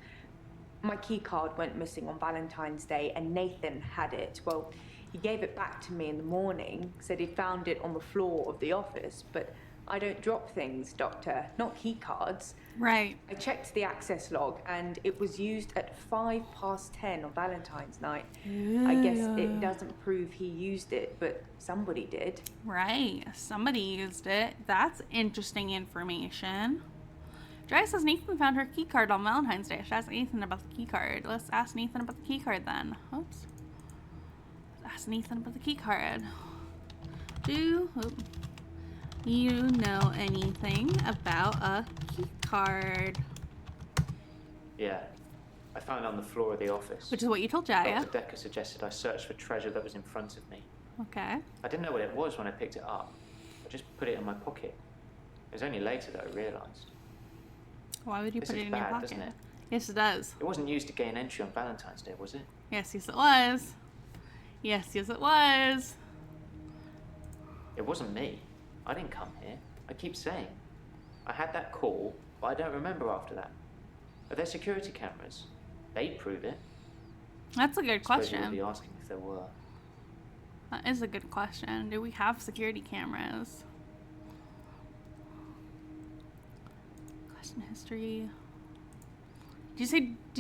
My keycard went missing on Valentine's Day and Nathan had it. Well, he gave it back to me in the morning, said he'd found it on the floor of the office, but I don't drop things, Doctor, not keycards. Right. I checked the access log and it was used at 10:05 on Valentine's night. I guess it doesn't prove he used it, but somebody did. Right. Somebody used it. That's interesting information. Dry says Nathan found her keycard on Valentine's Day. I should ask Nathan about the keycard. Let's ask Nathan about the keycard then. Oops. Let's ask Nathan about the keycard. Do you know anything about a keycard? Yeah. I found it on the floor of the office. Which is what you told Jaya. Dr. Dekker suggested I search for treasure that was in front of me. Okay. I didn't know what it was when I picked it up. I just put it in my pocket. It was only later that I realised. Why would you This put is it in your bad, pocket? doesn't it? Yes, it does. It wasn't used to gain entry on Valentine's Day, was it? Yes, it was. Yes, it was. It wasn't me. I didn't come here. I keep saying. I had that call, but I don't remember after that. Are there security cameras? They'd prove it. That's a good Suppose you would question. be asking if there were. That is a good question. Do we have security cameras? Question history. Did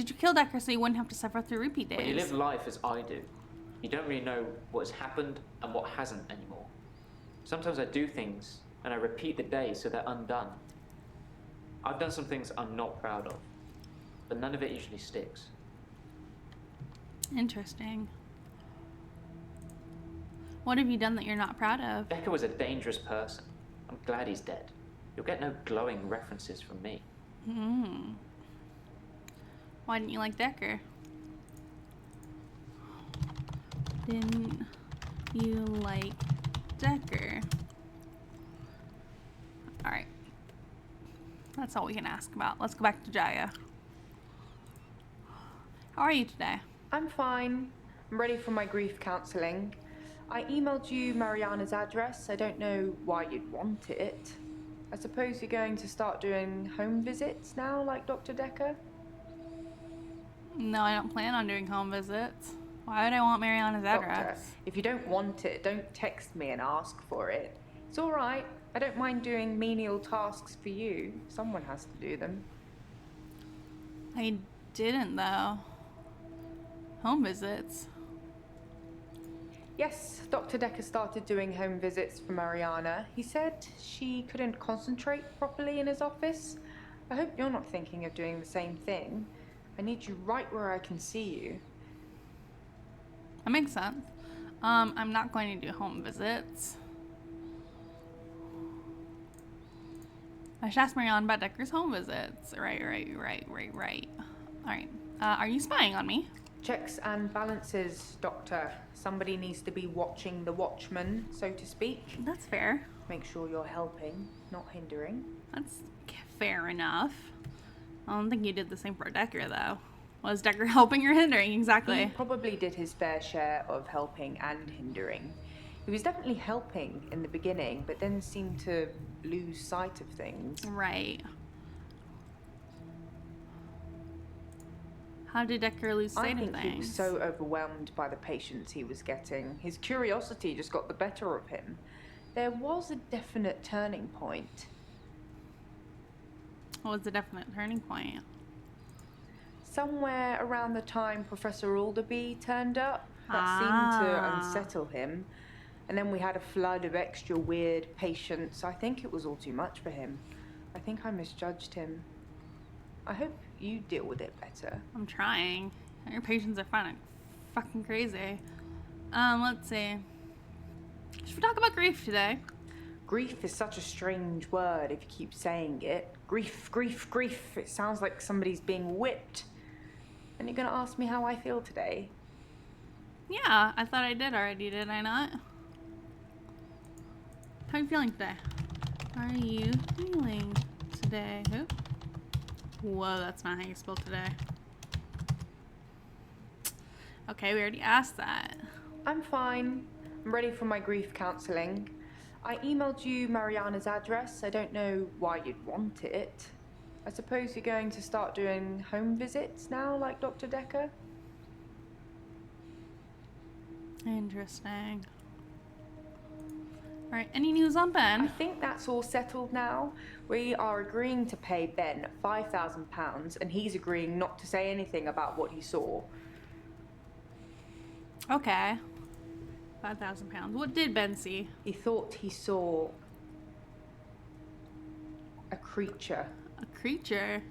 you kill Dekker so you wouldn't have to suffer through repeat days? When you live life as I do, you don't really know what has happened and what hasn't anymore. Sometimes I do things and I repeat the day so they're undone. I've done some things I'm not proud of, but none of it usually sticks. Interesting. What have you done that you're not proud of? Dekker was a dangerous person. I'm glad he's dead. You'll get no glowing references from me. Why didn't you like Dekker? Didn't you like Dekker? Alright. That's all we can ask about. Let's go back to Jaya. How are you today? I'm fine. I'm ready for my grief counselling. I emailed you Marianna's address. I don't know why you'd want it. I suppose you're going to start doing home visits now, like Dr. Dekker? No, I don't plan on doing home visits. Why would I want Marianna's address? Doctor, if you don't want it, don't text me and ask for it. It's all right. I don't mind doing menial tasks for you. Someone has to do them. I didn't, though. Home visits. Yes, Dr. Dekker started doing home visits for Marianna. He said she couldn't concentrate properly in his office. I hope you're not thinking of doing the same thing. I need you right where I can see you. That makes sense. I'm not going to do home visits. I should ask Marianna about Dekker's home visits. Right. Alright. Are you spying on me? Checks and balances, Doctor. Somebody needs to be watching the watchman, so to speak. That's fair. Make sure you're helping, not hindering. That's fair enough. I don't think you did the same for Dekker, though. Was Dekker helping or hindering? Exactly. He probably did his fair share of helping and hindering. He was definitely helping in the beginning, but then seemed to lose sight of things. Right. How did Dekker lose sight I of think things? he was so overwhelmed by the patients he was getting. His curiosity just got the better of him. There was a definite turning point. What was the definite turning point? somewhere around the time Professor Alderby turned up. That seemed to unsettle him. And then we had a flood of extra weird patients. I think it was all too much for him. I think I misjudged him. I hope you deal with it better. I'm trying. Your patients are fucking crazy. Let's see. Should we talk about grief today? Grief is such a strange word if you keep saying it. Grief, grief, grief. It sounds like somebody's being whipped. And you're gonna ask me how I feel today? Yeah, I thought I did already, did I not? How are you feeling today? How are you feeling today? Who? Whoa, that's not how you spell today. Okay, we already asked that. I'm fine. I'm ready for my grief counselling. I emailed you Marianna's address. I don't know why you'd want it. I suppose you're going to start doing home visits now, like Dr. Dekker? Interesting. Alright, any news on Ben? I think that's all settled now. We are agreeing to pay Ben £5,000 and he's agreeing not to say anything about what he saw. Okay. £5,000. What did Ben see? He thought he saw a creature A creature?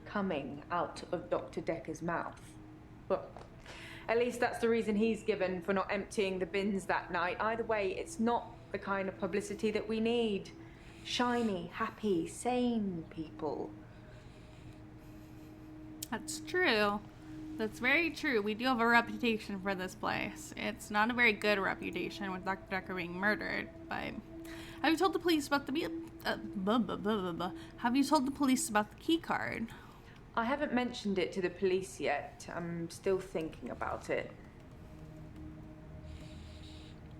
coming out of Dr. Dekker's mouth. Well, at least that's the reason he's given for not emptying the bins that night. Either way, it's not the kind of publicity that we need. Shiny, happy, sane people. That's true. That's very true. We do have a reputation for this place. It's not a very good reputation with Dr. Dekker being murdered, but have you told the police about the Have you told the police about the key card? I haven't mentioned it to the police yet. I'm still thinking about it.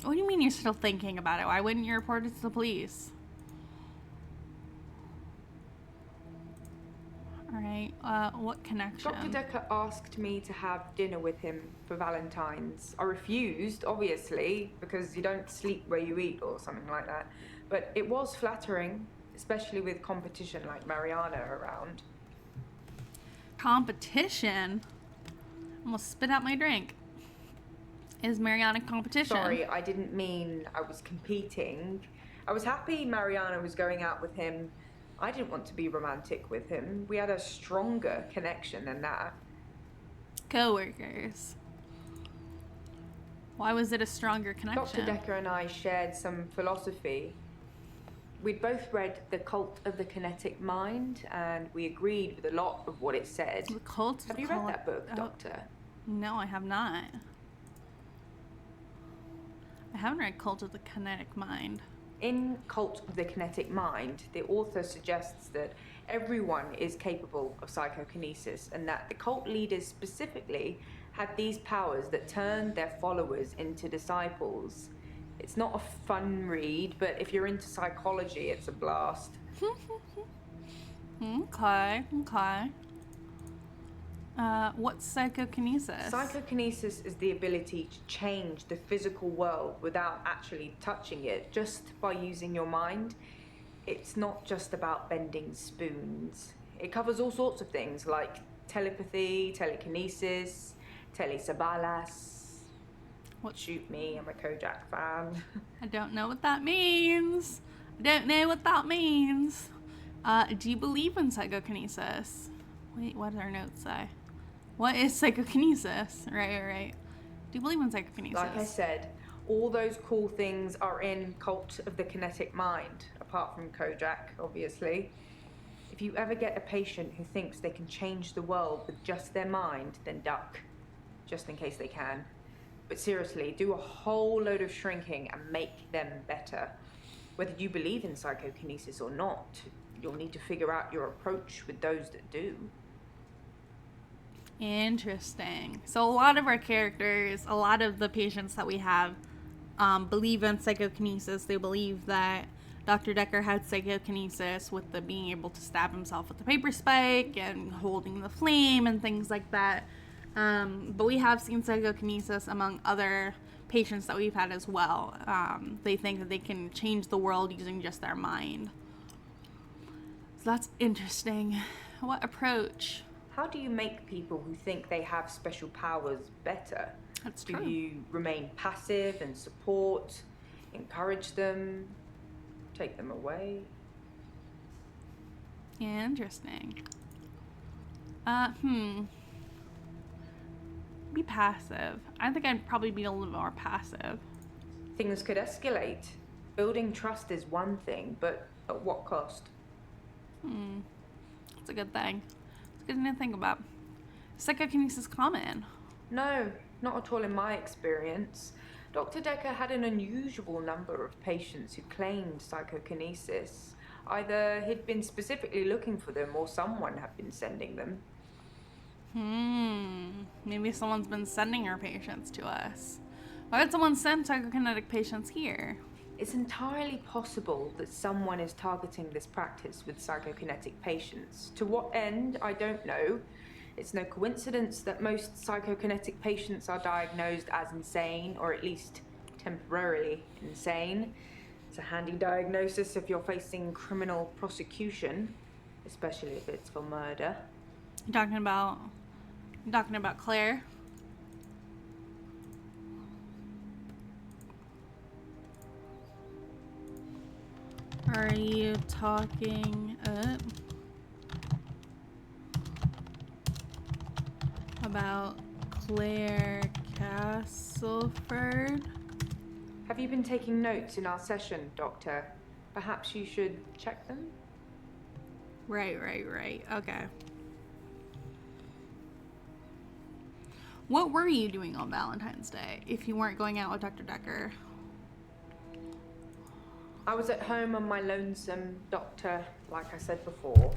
What do you mean you're still thinking about it? Why wouldn't you report it to the police? Alright, what connection? Dr. Dekker asked me to have dinner with him for Valentine's. I refused, obviously, because you don't sleep where you eat or something like that. But it was flattering, especially with competition like Marianna around. Competition? Almost spit out my drink. Is Marianna competition? Sorry, I didn't mean I was competing. I was happy Marianna was going out with him. I didn't want to be romantic with him. We had a stronger connection than that. Co-workers. Why was it a stronger connection? Dr. Dekker and I shared some philosophy. We'd both read The Cult of the Kinetic Mind, and we agreed with a lot of what it said. The Cult? Have you read that book, Doctor? No, I have not. I haven't read Cult of the Kinetic Mind. In Cult of the Kinetic Mind, the author suggests that everyone is capable of psychokinesis and that the cult leaders specifically had these powers that turned their followers into disciples. It's not a fun read, but if you're into psychology, it's a blast. Okay. What's psychokinesis? Psychokinesis is the ability to change the physical world without actually touching it, just by using your mind. It's not just about bending spoons. It covers all sorts of things like telepathy, telekinesis, telesabalas. What? Shoot me, I'm a Kojak fan. I don't know what that means. Do you believe in psychokinesis? Wait, what did our notes say? What is psychokinesis? Right. Do you believe in psychokinesis? Like I said, all those cool things are in Cult of the Kinetic Mind, apart from Kojak, obviously. If you ever get a patient who thinks they can change the world with just their mind, then duck, just in case they can. But seriously, do a whole load of shrinking and make them better. Whether you believe in psychokinesis or not, you'll need to figure out your approach with those that do. Interesting. So a lot of our characters, a lot of the patients that we have believe in psychokinesis. They believe that Dr. Dekker had psychokinesis with the being able to stab himself with the paperspike and holding the flame and things like that. But we have seen psychokinesis among other patients that we've had as well. They think that they can change the world using just their mind. So that's interesting. What approach? How do you make people who think they have special powers better? That's Do true. you remain passive and support, encourage them, take them away? Interesting. Be passive. I think I'd probably be a little more passive. Things could escalate. Building trust is one thing, but at what cost? It's a good thing. It's a good thing to think about. Psychokinesis common. No, not at all in my experience. Dr. Dekker had an unusual number of patients who claimed psychokinesis. Either he'd been specifically looking for them or someone had been sending them. Maybe someone's been sending our patients to us. Why would someone send psychokinetic patients here? It's entirely possible that someone is targeting this practice with psychokinetic patients. To what end, I don't know. It's no coincidence that most psychokinetic patients are diagnosed as insane, or at least temporarily insane. It's a handy diagnosis if you're facing criminal prosecution, especially if it's for murder. You're talking about Claire? Are you talking about Claire Castleford? Have you been taking notes in our session, Doctor? Perhaps you should check them? Right. Okay. What were you doing on Valentine's Day if you weren't going out with Dr. Dekker? I was at home on my lonesome, Doctor, like I said before.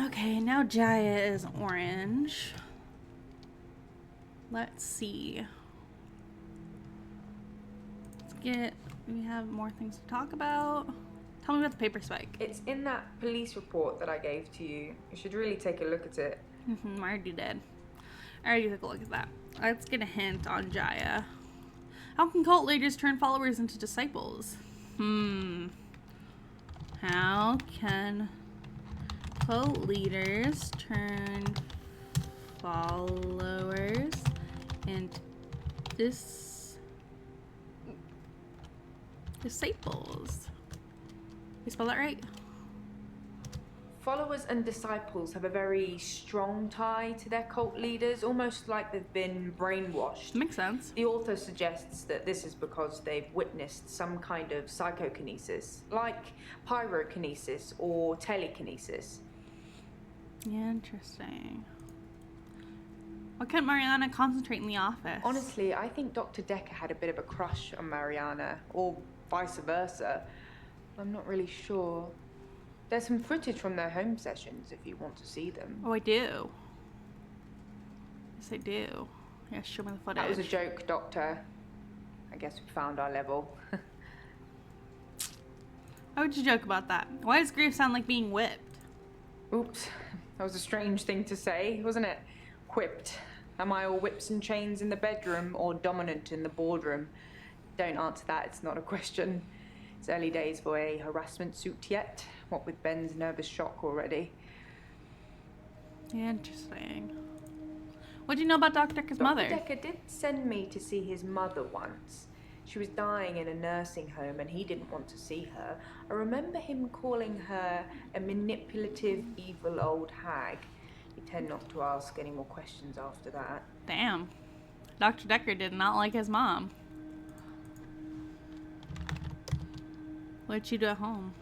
Okay, now Jaya is orange. Let's see. We have more things to talk about. Tell me about the paper spike. It's in that police report that I gave to you. You should really take a look at it. I already did. I already took a look at that. Let's get a hint on Jaya. How can cult leaders turn followers into disciples? How can cult leaders turn followers into disciples? You spell that right? Followers and disciples have a very strong tie to their cult leaders, almost like they've been brainwashed. Makes sense. The author suggests that this is because they've witnessed some kind of psychokinesis, like pyrokinesis or telekinesis. Interesting. Why couldn't Marianna concentrate in the office? Honestly, I think Dr. Dekker had a bit of a crush on Marianna, or vice versa. I'm not really sure. There's some footage from their home sessions if you want to see them. Oh, I do. Yes, I do. Yeah, show me the footage. That was a joke, Doctor. I guess we found our level. Why would you joke about that? Why does grief sound like being whipped? Oops, that was a strange thing to say, wasn't it? Whipped. Am I all whips and chains in the bedroom or dominant in the boardroom? Don't answer that, it's not a question. It's early days for a harassment suit yet, what with Ben's nervous shock already. Interesting. What do you know about Dr. Dekker's mother? Dr. Dekker did send me to see his mother once. She was dying in a nursing home and he didn't want to see her. I remember him calling her a manipulative, evil old hag. You tend not to ask any more questions after that. Damn. Dr. Dekker did not like his mom. What'd you do at home?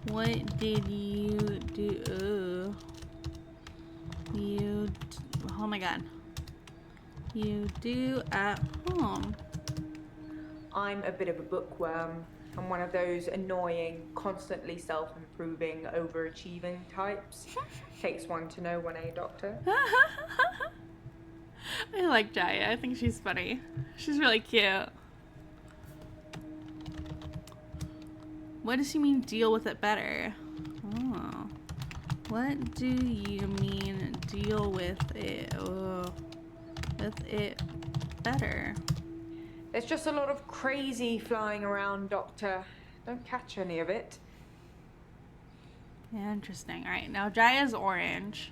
What did you do? Oh my god. You do at home. I'm a bit of a bookworm. I'm one of those annoying, constantly self-improving, overachieving types. Takes one to know one, Doctor? I like Jaya. I think she's funny. She's really cute. What does she mean, deal with it better? Oh. What do you mean, deal with it? With it better? There's just a lot of crazy flying around, Doctor. Don't catch any of it. Interesting. All right, now Jaya's orange.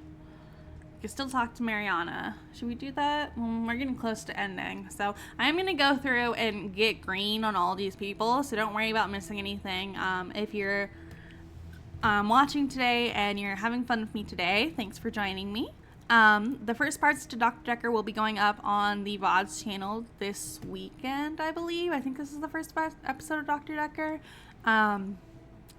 You can still talk to Marianna. Should we do that? We're getting close to ending. So I'm going to go through and get green on all these people. So don't worry about missing anything. If you're watching today and you're having fun with me today, thanks for joining me. The first parts to Dr. Dekker will be going up on the VODs channel this weekend, I believe. I think this is the first episode of Dr. Dekker.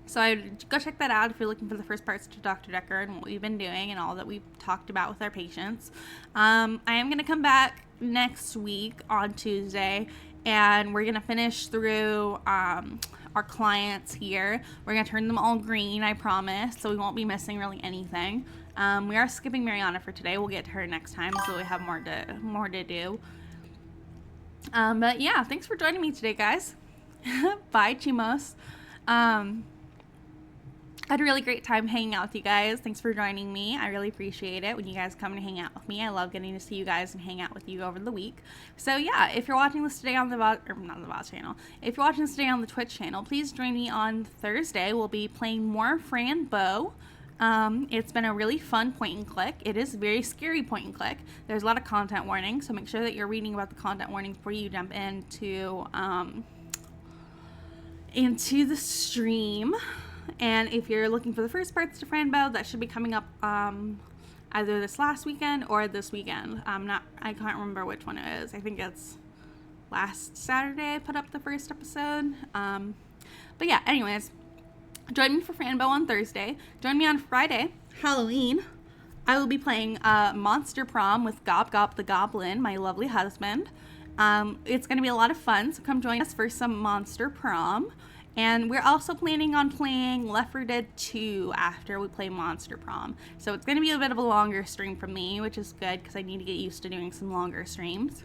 So I'd go check that out if you're looking for the first parts to Dr. Dekker and what we've been doing and all that we've talked about with our patients. I am going to come back next week on Tuesday, and we're going to finish through our clients here. We're going to turn them all green, I promise, so we won't be missing really anything. We are skipping Marianna for today. We'll get to her next time, so we have more to do. But yeah, thanks for joining me today, guys. Bye, Chimos. I had a really great time hanging out with you guys. Thanks for joining me. I really appreciate it when you guys come and hang out with me. I love getting to see you guys and hang out with you over the week. So yeah, if you're watching this today on the VOD, or not the VOD channel, if you're watching this today on the Twitch channel, please join me on Thursday. We'll be playing more Fran Bow. It's been a really fun point and click. It is a very scary point and click. There's a lot of content warnings, so make sure that you're reading about the content warnings before you jump into the stream. And if you're looking for the first parts to Fran Bow, that should be coming up either this last weekend or this weekend. I can't remember which one it is. I think it's last Saturday I put up the first episode. But yeah, anyways, join me for Fran Bow on Thursday. Join me on Friday, Halloween. I will be playing Monster Prom with Gob Gob the Goblin, my lovely husband. It's going to be a lot of fun, so come join us for some Monster Prom. And we're also planning on playing Left 4 Dead 2 after we play Monster Prom. So it's going to be a bit of a longer stream for me, which is good because I need to get used to doing some longer streams.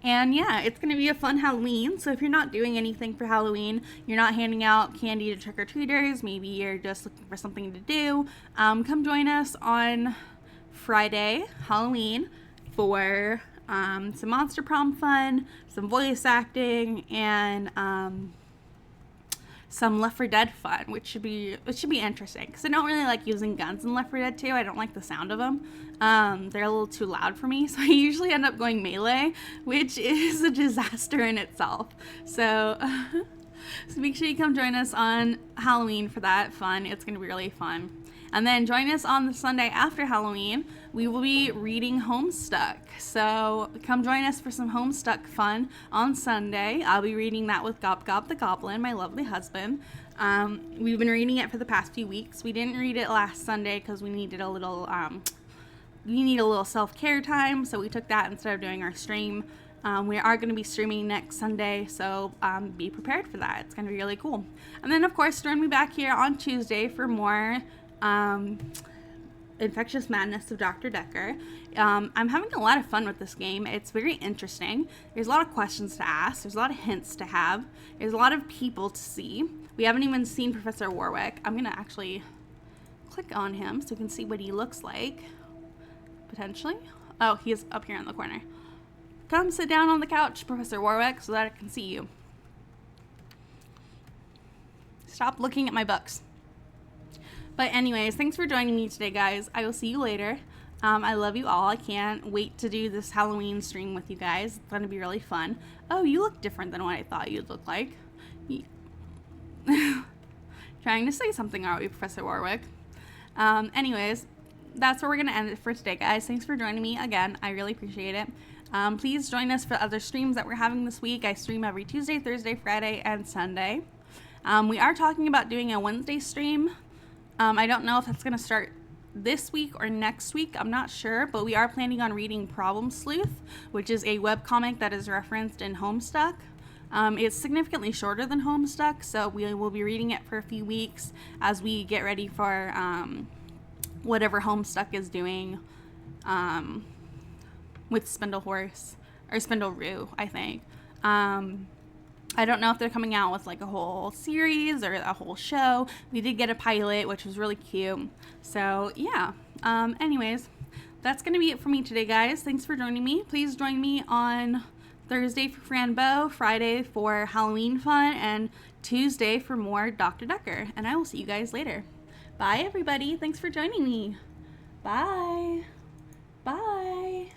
And yeah, it's going to be a fun Halloween. So if you're not doing anything for Halloween, you're not handing out candy to trick-or-treaters, maybe you're just looking for something to do, come join us on Friday, Halloween, for some Monster Prom fun, some voice acting, and some Left 4 Dead fun, which should be interesting because I don't really like using guns in Left 4 Dead 2. I don't like the sound of them. They're a little too loud for me, so I usually end up going melee, which is a disaster in itself. So make sure you come join us on Halloween for that fun. It's going to be really fun. And then join us on the Sunday after Halloween. We will be reading Homestuck. So come join us for some Homestuck fun on Sunday. I'll be reading that with Gob Gob the Goblin, my lovely husband. We've been reading it for the past few weeks. We didn't read it last Sunday because we needed a little self-care time. So we took that instead of doing our stream. We are going to be streaming next Sunday, so be prepared for that. It's going to be really cool. And then, of course, join me back here on Tuesday for more Infectious Madness of Dr. Dekker. I'm having a lot of fun with this game. It's very interesting. There's a lot of questions to ask. There's a lot of hints to have. There's a lot of people to see. We haven't even seen Professor Warwick. I'm going to actually click on him so you can see what he looks like, potentially. Oh, he is up here in the corner. Come sit down on the couch, Professor Warwick, so that I can see you. Stop looking at my books. But anyways, thanks for joining me today, guys. I will see you later. I love you all. I can't wait to do this Halloween stream with you guys. It's going to be really fun. Oh, you look different than what I thought you'd look like. Trying to say something, are we, Professor Warwick? Anyways, that's where we're going to end it for today, guys. Thanks for joining me again. I really appreciate it. Please join us for other streams that we're having this week. I stream every Tuesday, Thursday, Friday, and Sunday. We are talking about doing a Wednesday stream. I don't know if that's going to start this week or next week. I'm not sure, but we are planning on reading Problem Sleuth, which is a webcomic that is referenced in Homestuck. It's significantly shorter than Homestuck, so we will be reading it for a few weeks as we get ready for whatever Homestuck is doing with Spindlehorse, or Spindleroo, I think. I don't know if they're coming out with like a whole series or a whole show. We did get a pilot, which was really cute. So yeah, anyways, that's going to be it for me today, guys. Thanks for joining me. Please join me on Thursday for Fran Bow, Friday for Halloween fun, and Tuesday for more Dr. Dekker. And I will see you guys later. Bye, everybody. Thanks for joining me. Bye. Bye.